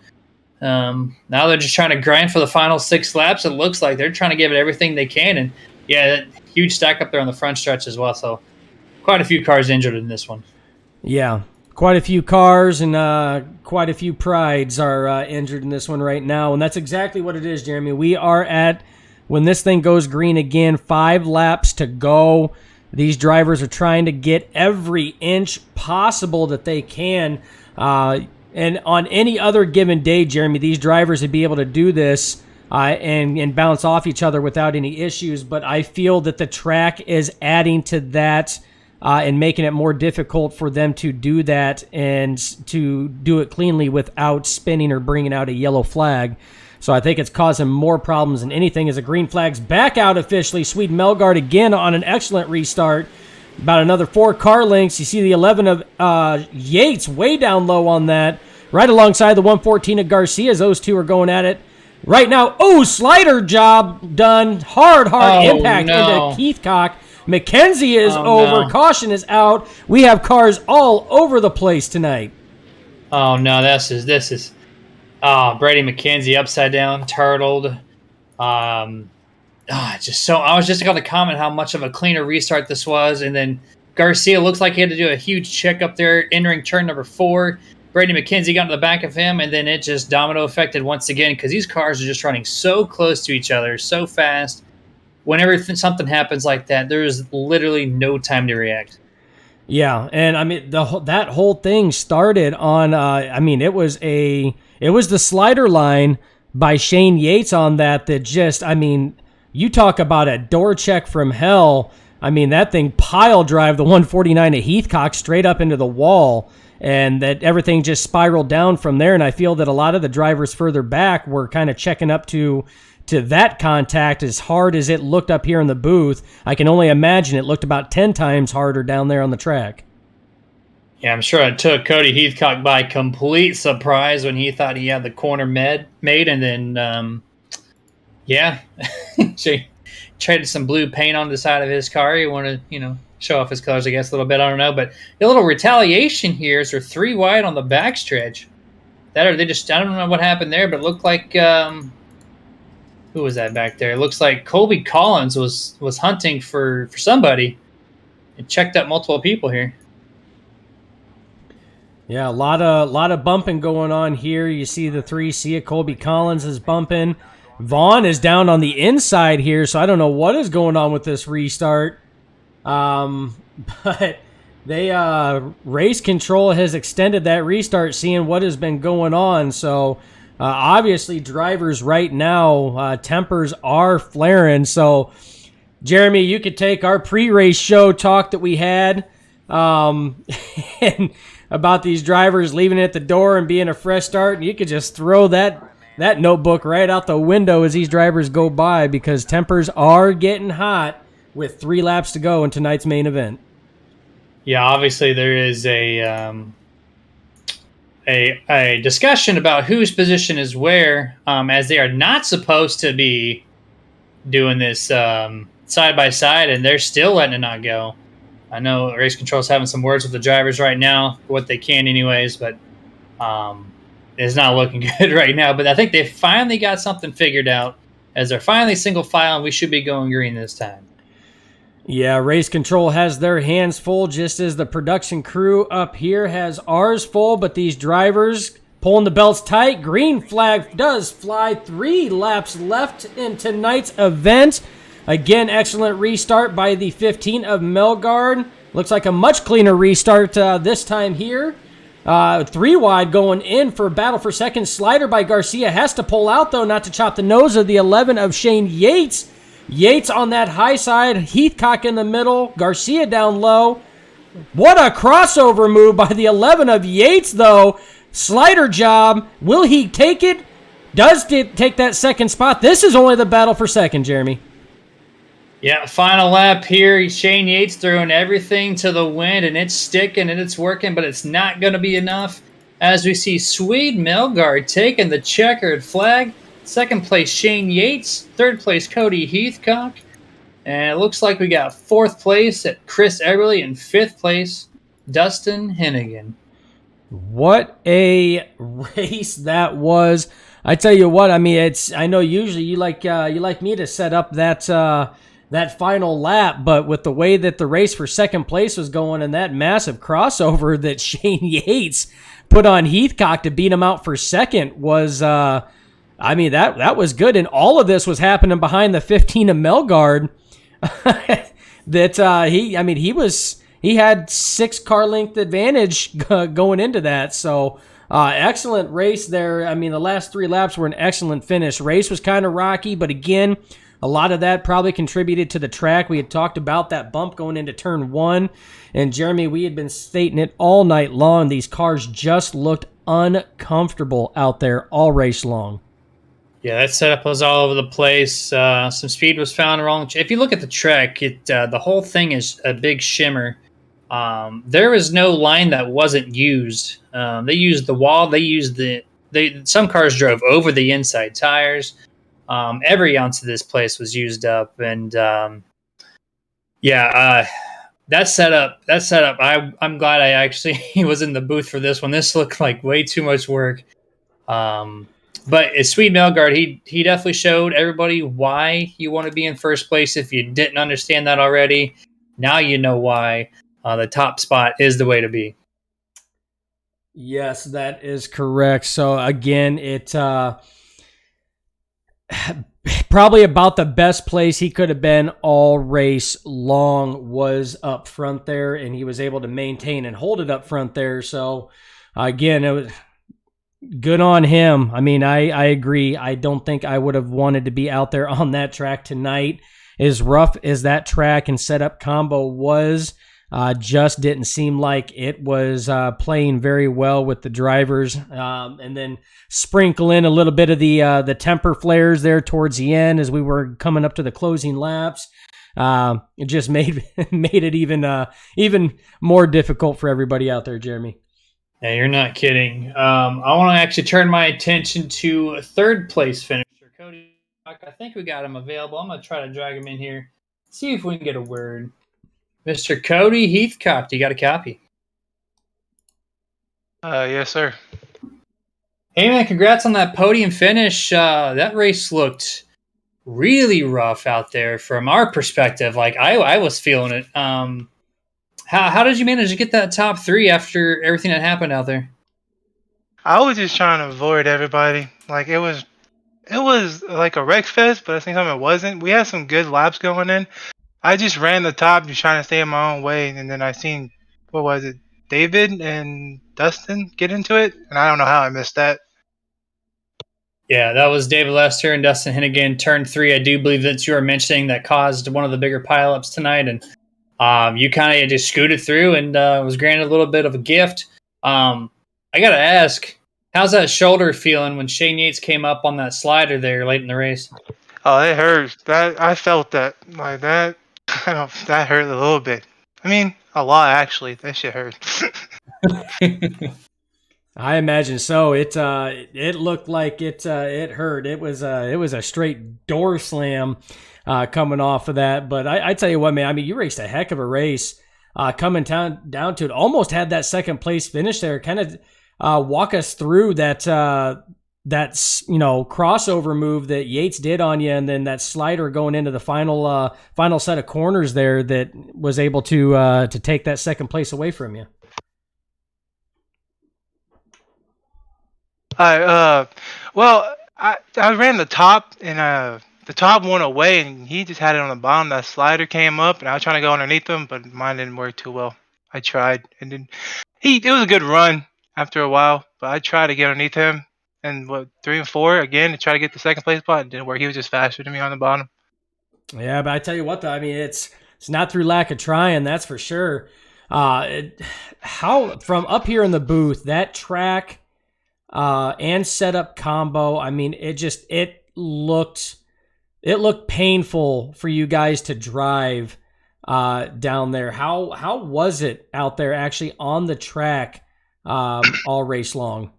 now they're just trying to grind for the final 6 laps. It looks like they're trying to give it everything they can, and yeah, huge stack up there on the front stretch as well. So quite a few cars injured in this one. Yeah, quite a few cars and quite a few prides are injured in this one right now, and that's exactly what it is, Jeremy. We are at, when this thing goes green again, 5 laps to go. These drivers are trying to get every inch possible that they can. And on any other given day, Jeremy, these drivers would be able to do this and bounce off each other without any issues. But I feel that the track is adding to that and making it more difficult for them to do that and to do it cleanly without spinning or bringing out a yellow flag. So I think it's causing more problems than anything as the green flag's back out officially. Sweden Melgard again on an excellent restart. About another 4 car lengths. You see the 11 of Yates way down low on that. Right alongside the 114 of Garcia as those two are going at it. Right now, slider job done. Hard impact into Heathcock. McKenzie is over. No. Caution is out. We have cars all over the place tonight. Oh, no, this is... Brady McKenzie upside down, turtled. I was just going to comment how much of a cleaner restart this was, and then Garcia looks like he had to do a huge check up there, entering turn number 4. Brady McKenzie got into the back of him, and then it just domino affected once again because these cars are just running so close to each other, so fast. Whenever something happens like that, there is literally no time to react. Yeah, and I mean that whole thing started on. It was the slider line by Shane Yates on that just. You talk about a door check from hell. I mean, that thing pile drive the 149 of Heathcock straight up into the wall, and that everything just spiraled down from there. And I feel that a lot of the drivers further back were kind of checking up to that contact as hard as it looked up here in the booth. I can only imagine it looked about 10 times harder down there on the track. Yeah, I'm sure it took Cody Heathcock by complete surprise when he thought he had the corner made, and then, she traded some blue paint on the side of his car. He wanted to, show off his colors, I guess, a little bit. I don't know, but a little retaliation here is they're 3 wide on the backstretch. I don't know what happened there, but it looked like... who was that back there? It looks like Colby Collins was hunting for somebody. It checked up multiple people here. Yeah, a lot of bumping going on here. You see the 3C of Colby Collins is bumping. Vaughn is down on the inside here, so I don't know what is going on with this restart. But they race control has extended that restart, seeing what has been going on. So obviously, drivers right now, tempers are flaring. So, Jeremy, you could take our pre-race show talk that we had, and about these drivers leaving it at the door and being a fresh start. And you could just throw that notebook right out the window as these drivers go by, because tempers are getting hot with 3 laps to go in tonight's main event. Yeah, obviously there is a discussion about whose position is where, as they are not supposed to be doing this side by side, and they're still letting it not go. I know race control is having some words with the drivers right now, what they can anyways, but it's not looking good right now. But I think they finally got something figured out, as they're finally single file, and we should be going green this time. Yeah, race control has their hands full, just as the production crew up here has ours full, but these drivers pulling the belts tight. Green flag does fly. 3 laps left in tonight's event. Again, excellent restart by the 15 of Melgard. Looks like a much cleaner restart this time here. 3 wide going in for battle for second. Slider by Garcia has to pull out, though, not to chop the nose of the 11 of Shane Yates. Yates on that high side. Heathcock in the middle. Garcia down low. What a crossover move by the 11 of Yates, though. Slider job. Will he take it? Does take that second spot. This is only the battle for second, Jeremy. Yeah, final lap here. Shane Yates throwing everything to the wind, and it's sticking and it's working, but it's not going to be enough. As we see Swede Melgard taking the checkered flag. Second place, Shane Yates. Third place, Cody Heathcock. And it looks like we got 4th place at Chris Eberly, and 5th place, Dustin Hennigan. What a race that was! I tell you what, I mean, I know usually you like me to set up that final lap, but with the way that the race for second place was going and that massive crossover that Shane Yates put on Heathcock to beat him out for second was, I mean, that was good. And all of this was happening behind the 15 of Melgard. He had 6 car length advantage going into that. So excellent race there. I mean, the last 3 laps were an excellent finish. Race was kind of rocky, but again, a lot of that probably contributed to the track. We had talked about that bump going into turn 1. And Jeremy, we had been stating it all night long. These cars just looked uncomfortable out there all race long. Yeah, that setup was all over the place. Some speed was found wrong. If you look at the track, the whole thing is a big shimmer. There was no line that wasn't used. They used the wall. Some cars drove over the inside tires. Every ounce of this place was used up, and that setup. I'm glad I actually was in the booth for this one. This looked like way too much work. But as Swede Melgard, he definitely showed everybody why you want to be in first place. If you didn't understand that already, now you know why. The top spot is the way to be. Yes, that is correct. So again, it probably about the best place he could have been all race long was up front there, and he was able to maintain and hold it up front there. So again, it was good on him. I mean, I agree. I don't think I would have wanted to be out there on that track tonight. As rough as that track and setup combo was, just didn't seem like it was playing very well with the drivers. And then sprinkle in a little bit of the temper flares there towards the end as we were coming up to the closing laps. It just made it even more difficult for everybody out there, Jeremy. Yeah, you're not kidding. I want to actually turn my attention to third place finisher, Cody. I think we got him available. I'm going to try to drag him in here, see if we can get a word. Mr. Cody Heathcock, you got a copy? Yes, sir. Hey, man, congrats on that podium finish. That race looked really rough out there from our perspective. Like, I was feeling it. How did you manage to get that top 3 after everything that happened out there? I was just trying to avoid everybody. Like, it was like a wreck fest, but at the same time it wasn't. We had some good laps going in. I just ran the top, just trying to stay in my own way, and then I seen, what was it, David and Dustin get into it, and I don't know how I missed that. Yeah, that was David Lester and Dustin Hennigan, turn 3. I do believe that you were mentioning that caused one of the bigger pileups tonight, and you kind of just scooted through and was granted a little bit of a gift. I got to ask, how's that shoulder feeling when Shane Yates came up on that slider there late in the race? Oh, it hurts. That I felt that like that. That hurt a little bit. I mean, a lot actually. That shit hurt. I imagine so. It looked like it hurt. It was a straight door slam coming off of that. But I tell you what, man. I mean, you raced a heck of a race. Coming down to it, almost had that second place finish there. Kind of walk us through that crossover move that Yates did on you, and then that slider going into the final set of corners there that was able to take that second place away from you. Well, I ran the top and the top went away and he just had it on the bottom. That slider came up and I was trying to go underneath him, but mine didn't work too well. I tried and then it was a good run after a while, but I tried to get underneath him and 3 and 4 again to try to get the second place spot. It didn't work. He was just faster than me on the bottom. Yeah, but I tell you what, though, I mean, it's not through lack of trying, that's for sure. How from up here in the booth, that track and setup combo, I mean, it looked painful for you guys to drive down there. How was it out there actually on the track all race long?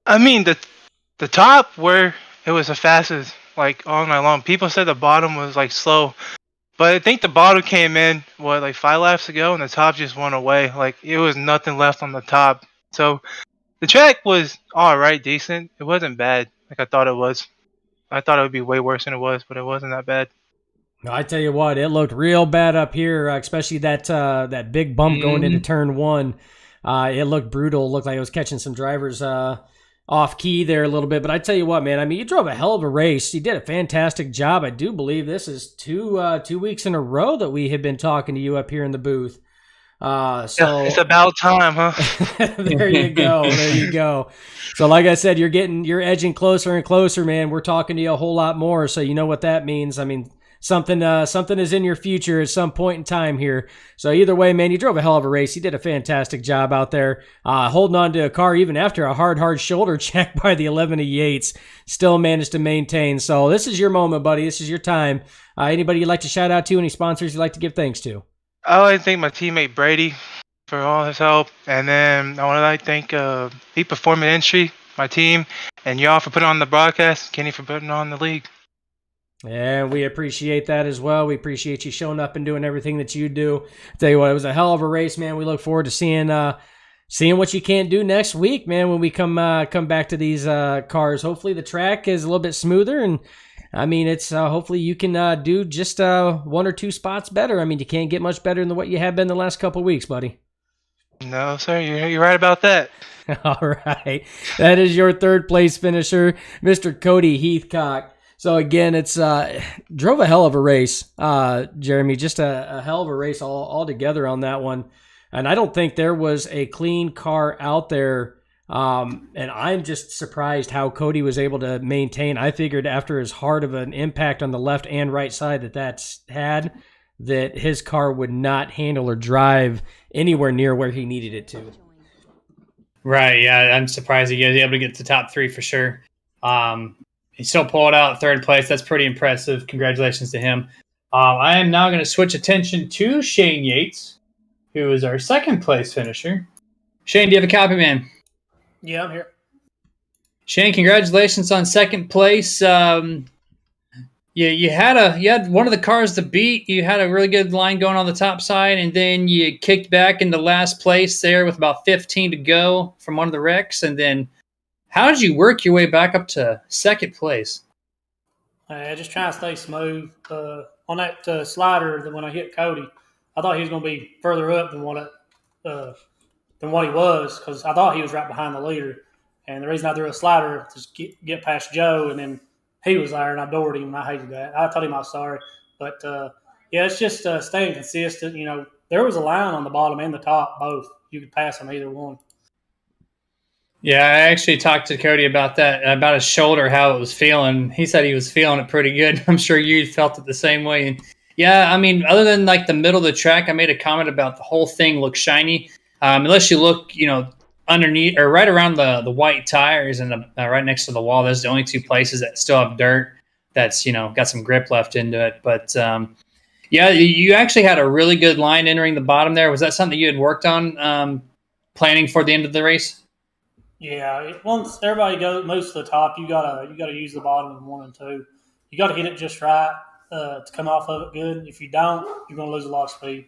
I mean, the top where it was the fastest, like all night long. People said the bottom was like slow, but I think the bottom came in like 5 laps ago, and the top just went away. Like it was nothing left on the top. So the track was all right, decent. It wasn't bad like I thought it was. I thought it would be way worse than it was, but it wasn't that bad. No, I tell you what, it looked real bad up here, especially that big bump going into turn 1. It looked brutal. It looked like it was catching some drivers off key there a little bit. But I tell you what, man, I mean, you drove a hell of a race. You did a fantastic job. I do believe this is two weeks in a row that we have been talking to you up here in the booth. So it's about time, huh? There you go. So like I said, you're edging closer and closer, man. We're talking to you a whole lot more, so you know what that means. I mean, something is in your future at some point in time here. So either way, man, you drove a hell of a race. You did a fantastic job out there, holding on to a car even after a hard shoulder check by the 11 of Yates. Still managed to maintain. So this is your moment, buddy. This is your time. Anybody you'd like to shout out to? Any sponsors you'd like to give thanks to? I would like to thank my teammate Brady for all his help, and then I want to thank Peak Performance Industry, my team, and y'all for putting on the broadcast. Kenny for putting on the league. And we appreciate that as well. We appreciate you showing up and doing everything that you do. Tell you what, it was a hell of a race, man. We look forward to seeing what you can't do next week, man. When we come back to these cars, hopefully the track is a little bit smoother and. I mean, it's hopefully you can do just 1 or 2 spots better. I mean, you can't get much better than what you have been the last couple of weeks, buddy. No, sir, you're right about that. All right. That is your 3rd place finisher, Mr. Cody Heathcock. So, again, it's drove a hell of a race, Jeremy. Just a hell of a race all together on that one. And I don't think there was a clean car out there. And I'm just surprised how Cody was able to maintain. I figured after as hard of an impact on the left and right side that's had, that his car would not handle or drive anywhere near where he needed it to. Right, yeah, I'm surprised he was able to get to top 3 for sure. He still pulled out 3rd place. That's pretty impressive. Congratulations to him. I am now going to switch attention to Shane Yates, who is our 2nd place finisher. Shane, do you have a copy, man? Yeah, I'm here. Shane, congratulations on 2nd place. You had one of the cars to beat. You had a really good line going on the top side, and then you kicked back into last place there with about 15 to go from one of the wrecks. And then, how did you work your way back up to 2nd place? Just trying to stay smooth. On that slider, that when I hit Cody, I thought he was going to be further up than what he was, because I thought he was right behind the leader. And the reason I threw a slider to get past Joe, and then he was there, and I doored him, and I hated that. I told him I was sorry. But, yeah, it's just staying consistent. You know, there was a line on the bottom and the top, both. You could pass on either one. Yeah, I actually talked to Cody about that, about his shoulder, how it was feeling. He said he was feeling it pretty good. I'm sure you felt it the same way. And yeah, I mean, other than like the middle of the track, I made a comment about the whole thing looks shiny. Unless you look, underneath or right around the white tires and right next to the wall. Those are the only two places that still have dirt that's got some grip left into it. But yeah, you actually had a really good line entering the bottom there. Was that something you had worked on planning for the end of the race? Yeah, once everybody moves to the top, you gotta use the bottom in 1 and 2. You gotta hit it just right to come off of it good. If you don't, you're gonna lose a lot of speed.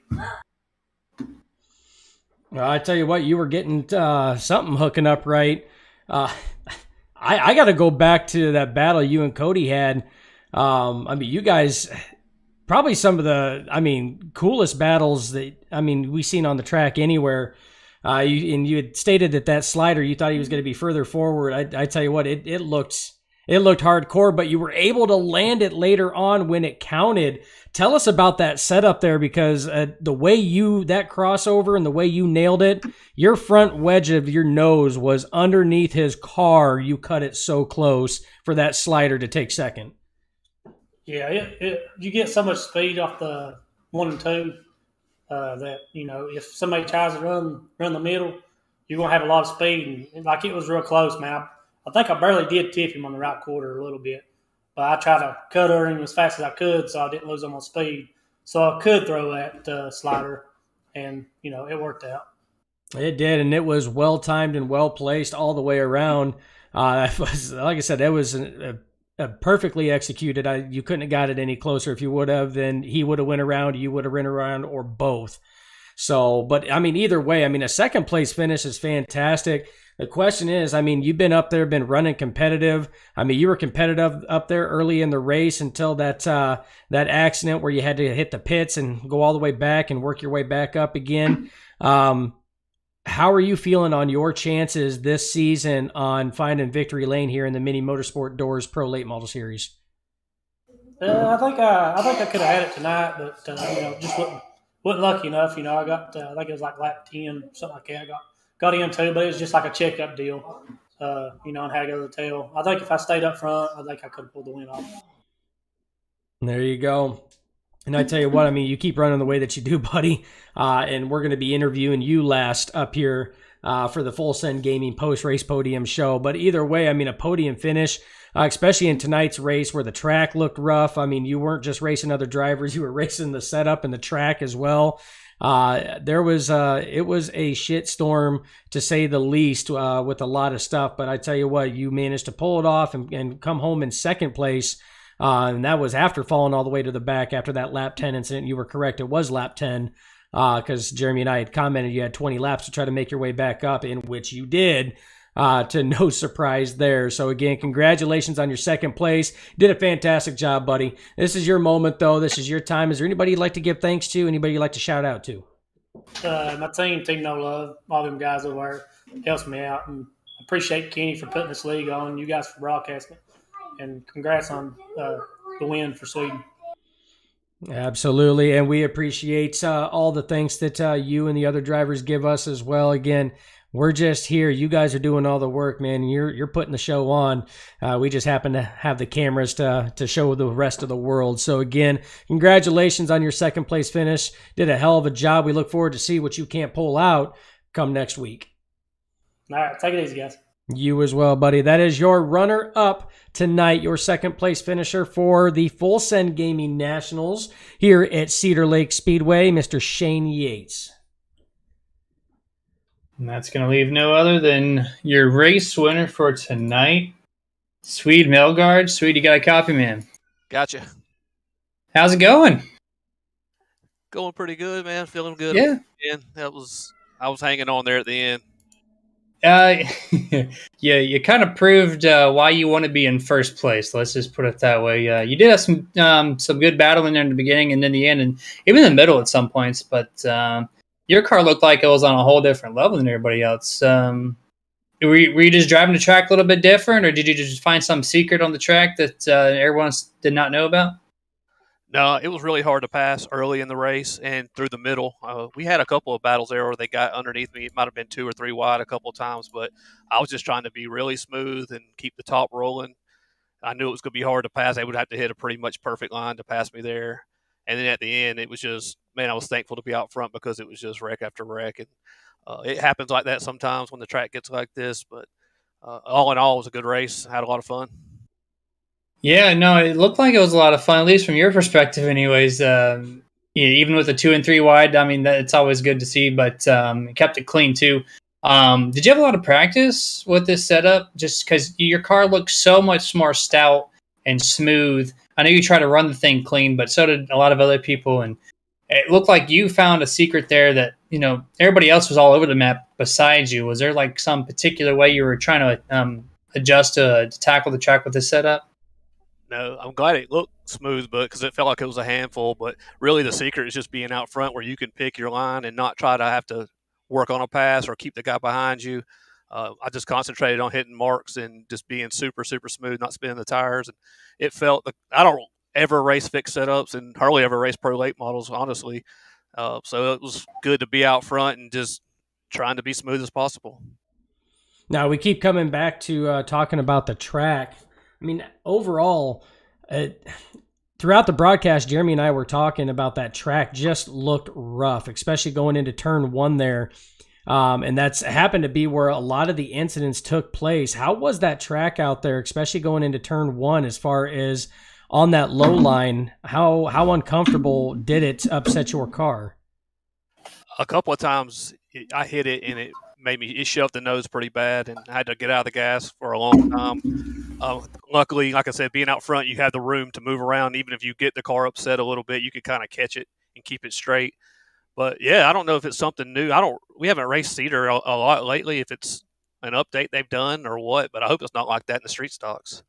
Well, I tell you what, you were getting something hooking up right. I got to go back to that battle you and Cody had. I mean, you guys probably some of the, coolest battles that we've seen on the track anywhere. You had stated that slider, you thought he was going to be further forward. I tell you what, it looked hardcore, but you were able to land it later on when it counted. Tell us about that setup there, because the way that crossover and the way you nailed it, your front wedge of your nose was underneath his car. You cut it so close for that slider to take second. Yeah, you get so much speed off the 1 and 2 that if somebody tries to run the middle, you're gonna have a lot of speed. And like, it was real close, man. I think I barely did tip him on the right quarter a little bit, but I tried to cut her in as fast as I could so I didn't lose him on speed, so I could throw that slider, and it worked out. It did, and it was well timed and well placed all the way around. It was, like I said, it was a perfectly executed. You couldn't have got it any closer. If you would have, then he would have went around, you would have ran around, or both. So, but either way, a second place finish is fantastic. The question is, you've been up there, been running competitive. You were competitive up there early in the race until that accident where you had to hit the pits and go all the way back and work your way back up again. How are you feeling on your chances this season on finding victory lane here in the Mini Motorsport Doors Pro Late Model Series? I think I could have had it tonight, but just wasn't lucky enough. I got I think it was like lap 10, something like that. I got in too, but it was just like a checkup deal, and had to go to the tail. I think if I stayed up front, I think I could have pulled the win off. There you go. And I tell you what, you keep running the way that you do, buddy. And we're going to be interviewing you last up here for the Full Send Gaming post-race podium show. But either way, a podium finish, especially in tonight's race where the track looked rough. You weren't just racing other drivers, you were racing the setup and the track as well. It was a shit storm, to say the least, with a lot of stuff. But I tell you what, you managed to pull it off and come home in second place. And that was after falling all the way to the back after that lap 10 incident. You were correct. It was lap 10 because Jeremy and I had commented you had 20 laps to try to make your way back up, in which you did, to no surprise there. So again, congratulations on your second place. Did a fantastic job, buddy. This is your moment, though. This is your time. Is there anybody you'd like to give thanks to? Anybody you'd like to shout out to? My team No Love, all them guys over there helps me out. And I appreciate Kenny for putting this league on, you guys for broadcasting. And congrats on the win for Sweden. Absolutely, and we appreciate all the thanks that you and the other drivers give us as well. Again, we're just here. You guys are doing all the work, man. You're putting the show on. We just happen to have the cameras to show the rest of the world. So again, congratulations on your second place finish. Did a hell of a job. We look forward to see what you can't pull out come next week. All right, take it easy, guys. You as well, buddy. That is your runner-up tonight, your second place finisher for the Full Send Gaming Nationals here at Cedar Lake Speedway, Mr. Shane Yates. And that's going to leave no other than your race winner for tonight, Swede Melgard. Swede, you got a copy, man. Gotcha. How's it going? Going pretty good, man. Feeling good. Yeah. I was hanging on there at the end. Yeah, you kind of proved why you want to be in first place. Let's just put it that way. You did have some good battling there in the beginning and in the end, and even in the middle at some points. But your car looked like it was on a whole different level than everybody else. Were you just driving the track a little bit different, or did you just find some secret on the track that everyone else did not know about? No, it was really hard to pass early in the race and through the middle. We had a couple of battles there where they got underneath me. It might have been 2 or 3 wide a couple of times, but I was just trying to be really smooth and keep the top rolling. I knew it was going to be hard to pass. They would have to hit a pretty much perfect line to pass me there. And then at the end, it was just, man, I was thankful to be out front because it was just wreck after wreck. And It happens like that sometimes when the track gets like this, but all in all, it was a good race. I had a lot of fun. Yeah, no, it looked like it was a lot of fun, at least from your perspective, anyways. Yeah, even with the 2 and 3 wide, I mean, it's always good to see, but it kept it clean too. Did you have a lot of practice with this setup? Just because your car looks so much more stout and smooth. I know you try to run the thing clean, but so did a lot of other people. And it looked like you found a secret there that, everybody else was all over the map besides you. Was there like some particular way you were trying to adjust to tackle the track with this setup? No, I'm glad it looked smooth, but because it felt like it was a handful. But really, the secret is just being out front where you can pick your line and not try to have to work on a pass or keep the guy behind you. I just concentrated on hitting marks and just being super, super smooth, not spinning the tires. And it felt I don't ever race fixed setups and hardly ever race pro late models, honestly. So it was good to be out front and just trying to be smooth as possible. Now, we keep coming back to talking about the track. I mean, overall, throughout the broadcast, Jeremy and I were talking about that track just looked rough, especially going into turn 1 there. And that's happened to be where a lot of the incidents took place. How was that track out there, especially going into turn 1, as far as on that low line? How uncomfortable did it upset your car? A couple of times I hit it and it shoved the nose pretty bad, and I had to get out of the gas for a long time. Luckily, like I said, being out front, you have the room to move around. Even if you get the car upset a little bit, you can kind of catch it and keep it straight. But yeah, I don't know if it's something new. We haven't raced Cedar a lot lately, if it's an update they've done or what, but I hope it's not like that in the street stocks.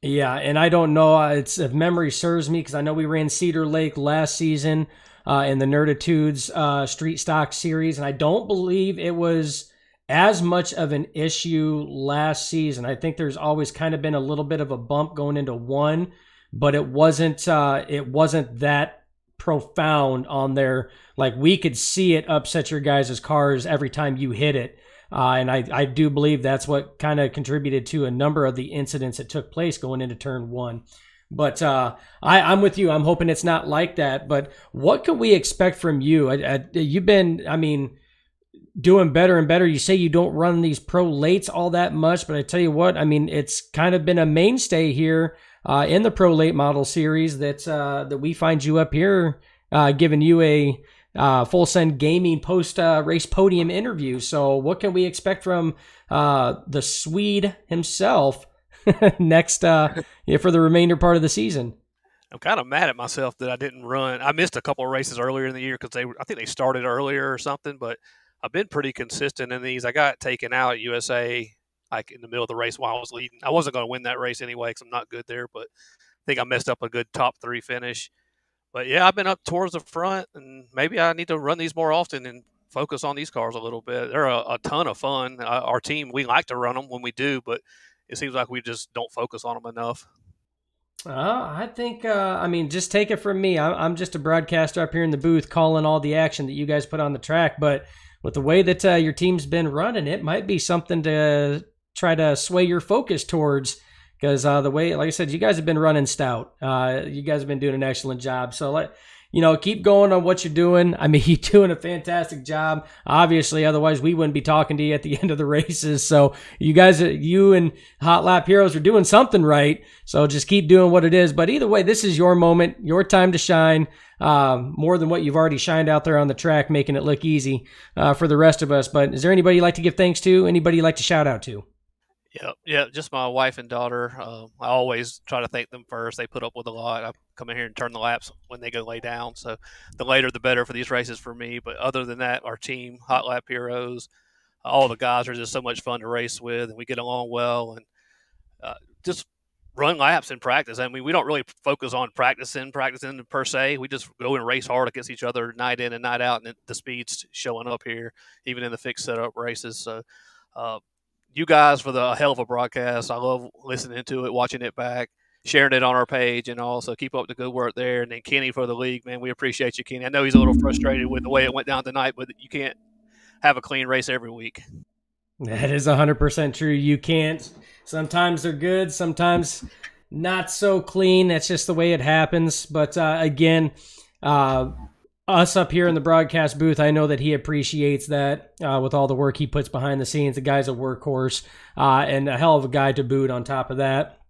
Yeah, and I don't know. It's if memory serves me, because I know we ran Cedar Lake last season in the Nerditudes Street Stock Series, and I don't believe it was as much of an issue last season. I think there's always kind of been a little bit of a bump going into 1, but it wasn't that profound on there. Like, we could see it upset your guys' cars every time you hit it. And I do believe that's what kind of contributed to a number of the incidents that took place going into turn 1. But I'm with you. I'm hoping it's not like that. But what can we expect from you? You've been, doing better and better. You say you don't run these pro lates all that much, but I tell you what, it's kind of been a mainstay here in the pro late model series that we find you up here giving you a Full Send Gaming post race podium interview. So what can we expect from the Swede himself next for the remainder part of the season? I'm kind of mad at myself that I didn't run. I missed a couple of races earlier in the year because I think they started earlier or something, but I've been pretty consistent in these. I got taken out at USA like in the middle of the race while I was leading. I wasn't going to win that race anyway because I'm not good there, but I think I messed up a good top 3 finish. But yeah, I've been up towards the front, and maybe I need to run these more often and focus on these cars a little bit. They're a ton of fun. Our team, we like to run them when we do, but it seems like we just don't focus on them enough. I think, just take it from me. I'm just a broadcaster up here in the booth calling all the action that you guys put on the track, but with the way that your team's been running, it might be something to try to sway your focus towards, because the way, like I said, you guys have been running stout. You guys have been doing an excellent job. So, keep going on what you're doing. You're doing a fantastic job, obviously. Otherwise, we wouldn't be talking to you at the end of the races. So you and Hot Lap Heroes are doing something right. So just keep doing what it is. But either way, this is your moment, your time to shine. More than what you've already shined out there on the track, making it look easy for the rest of us. But is there anybody you'd like to give thanks to? Anybody you'd like to shout out to? Yeah, just my wife and daughter. I always try to thank them first. They put up with a lot. I come in here and turn the laps when they go lay down. So the later the better for these races for me. But other than that, our team, Hot Lap Heroes, all the guys are just so much fun to race with, and we get along well. And just run laps in practice. We don't really focus on practicing per se. We just go and race hard against each other night in and night out, and the speed's showing up here, even in the fixed setup races. So you guys for the hell of a broadcast. I love listening to it, watching it back, sharing it on our page, and also keep up the good work there. And then Kenny for the league, man, we appreciate you, Kenny. I know he's a little frustrated with the way it went down tonight, but you can't have a clean race every week. That is 100% true. You can't. Sometimes they're good, sometimes not so clean. That's just the way it happens. But again, us up here in the broadcast booth, I know that he appreciates that with all the work he puts behind the scenes. The guy's a workhorse and a hell of a guy to boot on top of that.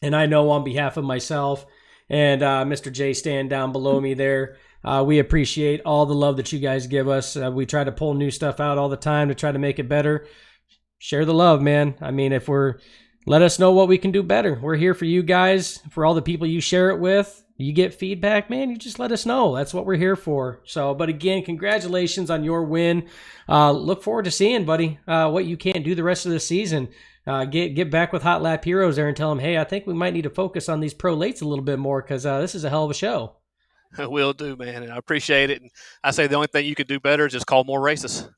And I know on behalf of myself and Mr. J Stan down below me there, we appreciate all the love that you guys give us. We try to pull new stuff out all the time to try to make it better. Share the love, man. I mean, let us know what we can do better. We're here for you guys, for all the people you share it with. You get feedback, man, you just let us know. That's what we're here for. So, but again, congratulations on your win. Look forward to seeing, buddy, what you can do the rest of the season. Get back with Hot Lap Heroes there and tell them, hey, I think we might need to focus on these pro lates a little bit more because this is a hell of a show. Will do, man, and I appreciate it. And I say the only thing you could do better is just call more races.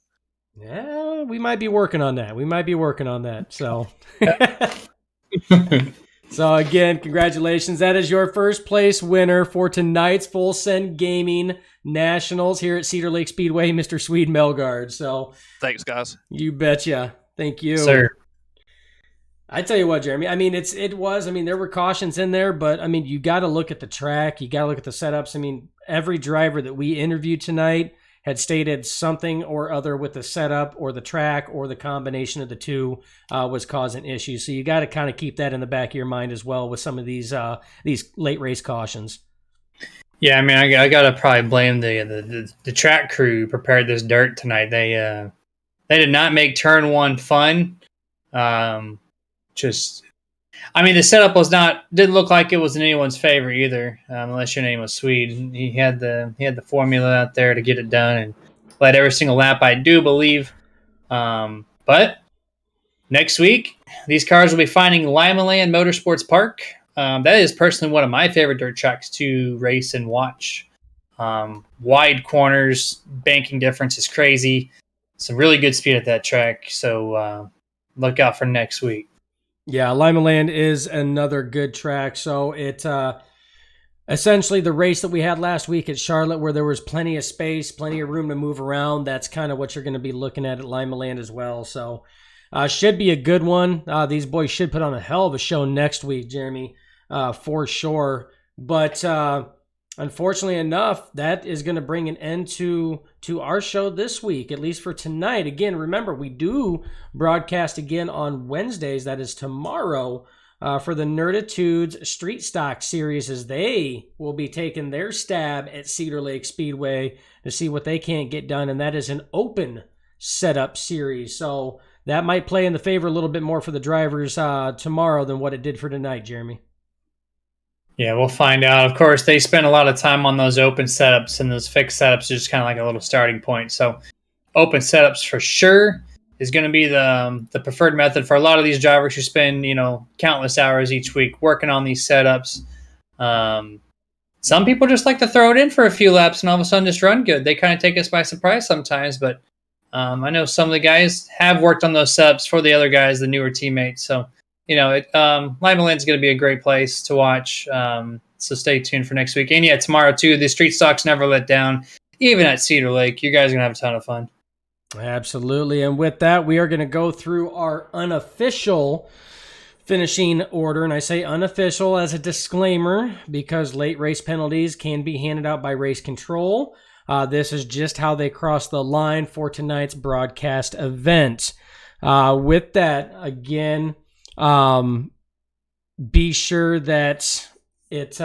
Yeah, we might be working on that. So, so again, congratulations. That is your first place winner for tonight's Full Send Gaming Nationals here at Cedar Lake Speedway, Mr. Swede Melgard. So thanks, guys. You betcha. Thank you, sir. I tell you what, Jeremy, I mean, there were cautions in there, but I mean, you got to look at the track. You got to look at the setups. I mean, every driver that we interviewed tonight had stated something or other with the setup or the track or the combination of the two was causing issues. So you got to kind of keep that in the back of your mind as well with some of these late race cautions. Yeah, I mean, I got to probably blame the track crew who prepared this dirt tonight. They did not make turn one fun. The setup didn't look like it was in anyone's favor either, unless your name was Swede. He had the formula out there to get it done and led every single lap, I do believe. But next week, these cars will be finding Limaland Motorsports Park. That is personally one of my favorite dirt tracks to race and watch. Wide corners, banking difference is crazy. Some really good speed at that track, so look out for next week. Yeah, Limaland is another good track. So it essentially the race that we had last week at Charlotte where there was plenty of space, plenty of room to move around, that's kind of what you're going to be looking at Limaland as well. So should be a good one. These boys should put on a hell of a show next week, Jeremy, for sure. But unfortunately enough, that is going to bring an end to our show this week, at least for tonight. Again, remember, we do broadcast again on Wednesdays. That is tomorrow for the Nerditudes Street Stock Series, as they will be taking their stab at Cedar Lake Speedway to see what they can't get done, and that is an open setup series. So that might play in the favor a little bit more for the drivers tomorrow than what it did for tonight, Jeremy. Yeah, we'll find out. Of course, they spend a lot of time on those open setups, and those fixed setups are just kind of like a little starting point. So open setups for sure is going to be the preferred method for a lot of these drivers who spend, countless hours each week working on these setups. Some people just like to throw it in for a few laps and all of a sudden just run good. They kind of take us by surprise sometimes, but I know some of the guys have worked on those setups for the other guys, the newer teammates. So Limaland's going to be a great place to watch. So stay tuned for next week. And yeah, tomorrow too, the street stocks never let down. Even at Cedar Lake, you guys are going to have a ton of fun. Absolutely. And with that, we are going to go through our unofficial finishing order. And I say unofficial as a disclaimer because late race penalties can be handed out by race control. This is just how they cross the line for tonight's broadcast event. With that, again, be sure that it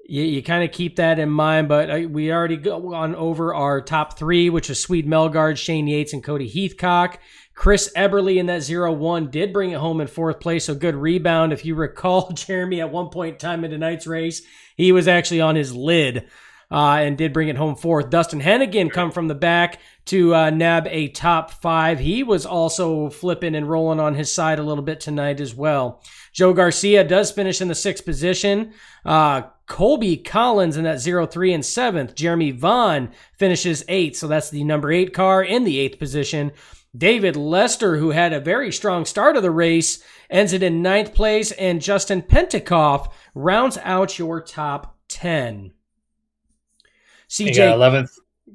you kind of keep that in mind, but we already gone over our top three, which is Swede Melgard, Shane Yates, and Cody Heathcock. Chris Eberly in that 0-1 did bring it home in fourth place, so good rebound. If you recall, Jeremy, at one point in time in tonight's race, he was actually on his lid and did bring it home fourth. Dustin Hennigan come from the back to nab a top five. He was also flipping and rolling on his side a little bit tonight as well. Joe Garcia does finish in the sixth position. Colby Collins in that 0-3 in seventh. Jeremy Vaughn finishes eighth, so that's the number 8 car in the eighth position. David Lester, who had a very strong start of the race, ends it in ninth place, and Justin Pentikoff rounds out your top 10. CJ, 11th.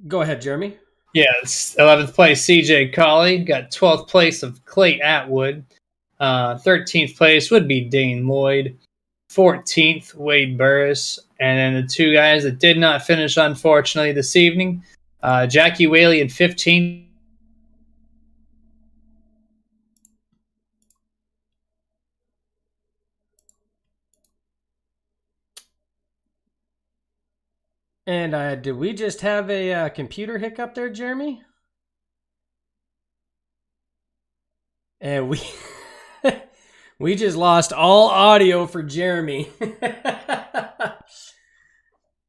Go ahead, Jeremy. Yeah, it's 11th place, CJ Colley. Got 12th place of Clay Atwood. 13th place would be Dane Lloyd. 14th, Wade Burris. And then the two guys that did not finish, unfortunately, this evening, Jackie Whaley in 15th. And did we just have a computer hiccup there, Jeremy? And we we just lost all audio for Jeremy.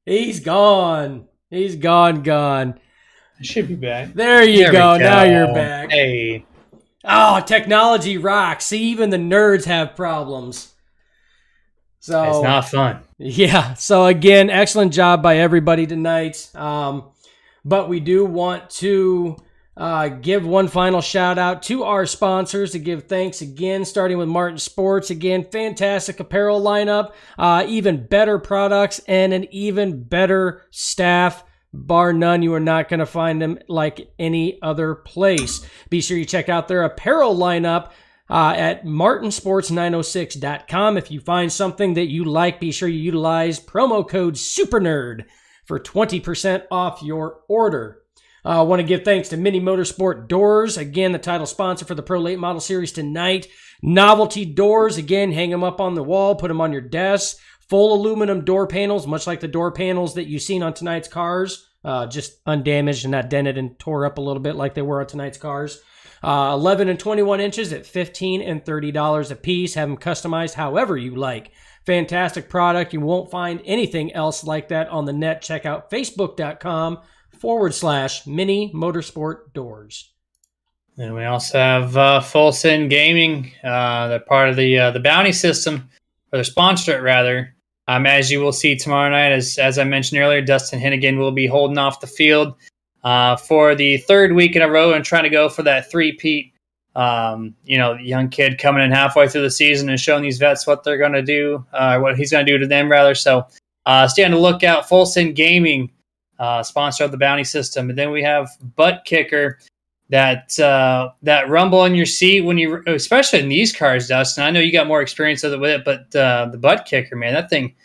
He's gone. He's gone. I should be back. There you go. Now you're back. Hey. Oh, technology rocks. See, even the nerds have problems. So It's not fun. Yeah. So again, excellent job by everybody tonight. But we do want to give one final shout out to our sponsors to give thanks again, starting with Martin Sports. Again, fantastic apparel lineup, even better products, and an even better staff. Bar none, you are not going to find them like any other place. Be sure you check out their apparel lineup at martinsports906.com. If you find something that you like, be sure you utilize promo code SUPERNERD for 20% off your order. I want to give thanks to Mini Motorsport Doors. Again, the title sponsor for the Pro Late Model Series tonight. Novelty doors. Again, hang them up on the wall. Put them on your desk. Full aluminum door panels, much like the door panels that you've seen on tonight's cars. Just undamaged and not dented and tore up a little bit like they were on tonight's cars. 11 and 21 inches at $15 and $30 a piece. Have them customized however you like. Fantastic product. You won't find anything else like that on the net. Check out facebook.com/Mini Motorsport Doors. And we also have Full Send Gaming. They're part of the bounty system, or they're sponsored it rather. As you will see tomorrow night, as I mentioned earlier, Dustin Hennigan will be holding off the field for the third week in a row and trying to go for that three-peat. Young kid coming in halfway through the season and showing these vets what they're going to do, what he's going to do to them rather. So stay on the lookout. Full Send Gaming, sponsor of the bounty system. And then we have Butt Kicker, that rumble in your seat when you, especially in these cars, Dustin. I know you got more experience with it, but the Butt Kicker, man, that thing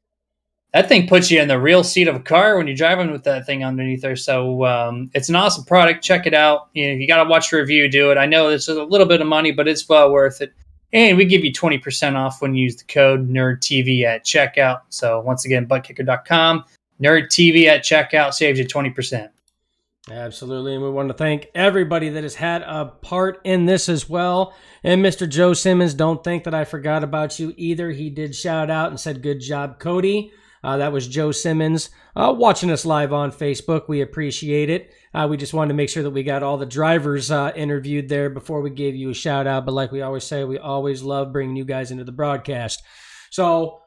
puts you in the real seat of a car when you're driving with that thing underneath there. So it's an awesome product. Check it out. You got to watch the review, do it. I know it's a little bit of money, but it's well worth it. And we give you 20% off when you use the code NERDTV at checkout. So once again, buttkicker.com, NERDTV at checkout saves you 20%. Absolutely, and we want to thank everybody that has had a part in this as well. And Mr. Joe Simmons, don't think that I forgot about you either. He did shout out and said, "Good job, Cody." That was Joe Simmons watching us live on Facebook. We appreciate it. We just wanted to make sure that we got all the drivers interviewed there before we gave you a shout out. But like we always say, we always love bringing you guys into the broadcast. So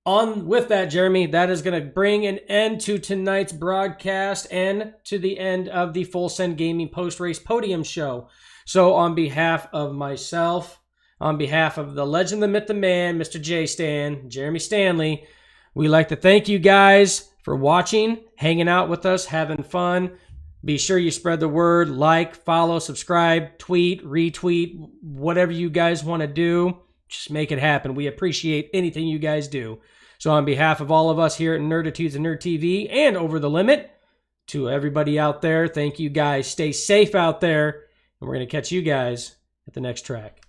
on with that, Jeremy, that is going to bring an end to tonight's broadcast and to the end of the Full Send Gaming post-race podium show. So on behalf of myself, on behalf of the legend, the myth, the man, Mr. J. Stan, Jeremy Stanley, we'd like to thank you guys for watching, hanging out with us, having fun. Be sure you spread the word, like, follow, subscribe, tweet, retweet, whatever you guys want to do. Just make it happen. We appreciate anything you guys do. So on behalf of all of us here at Nerditudes and Nerd TV and Over the Limit, to everybody out there, thank you guys. Stay safe out there, and we're going to catch you guys at the next track.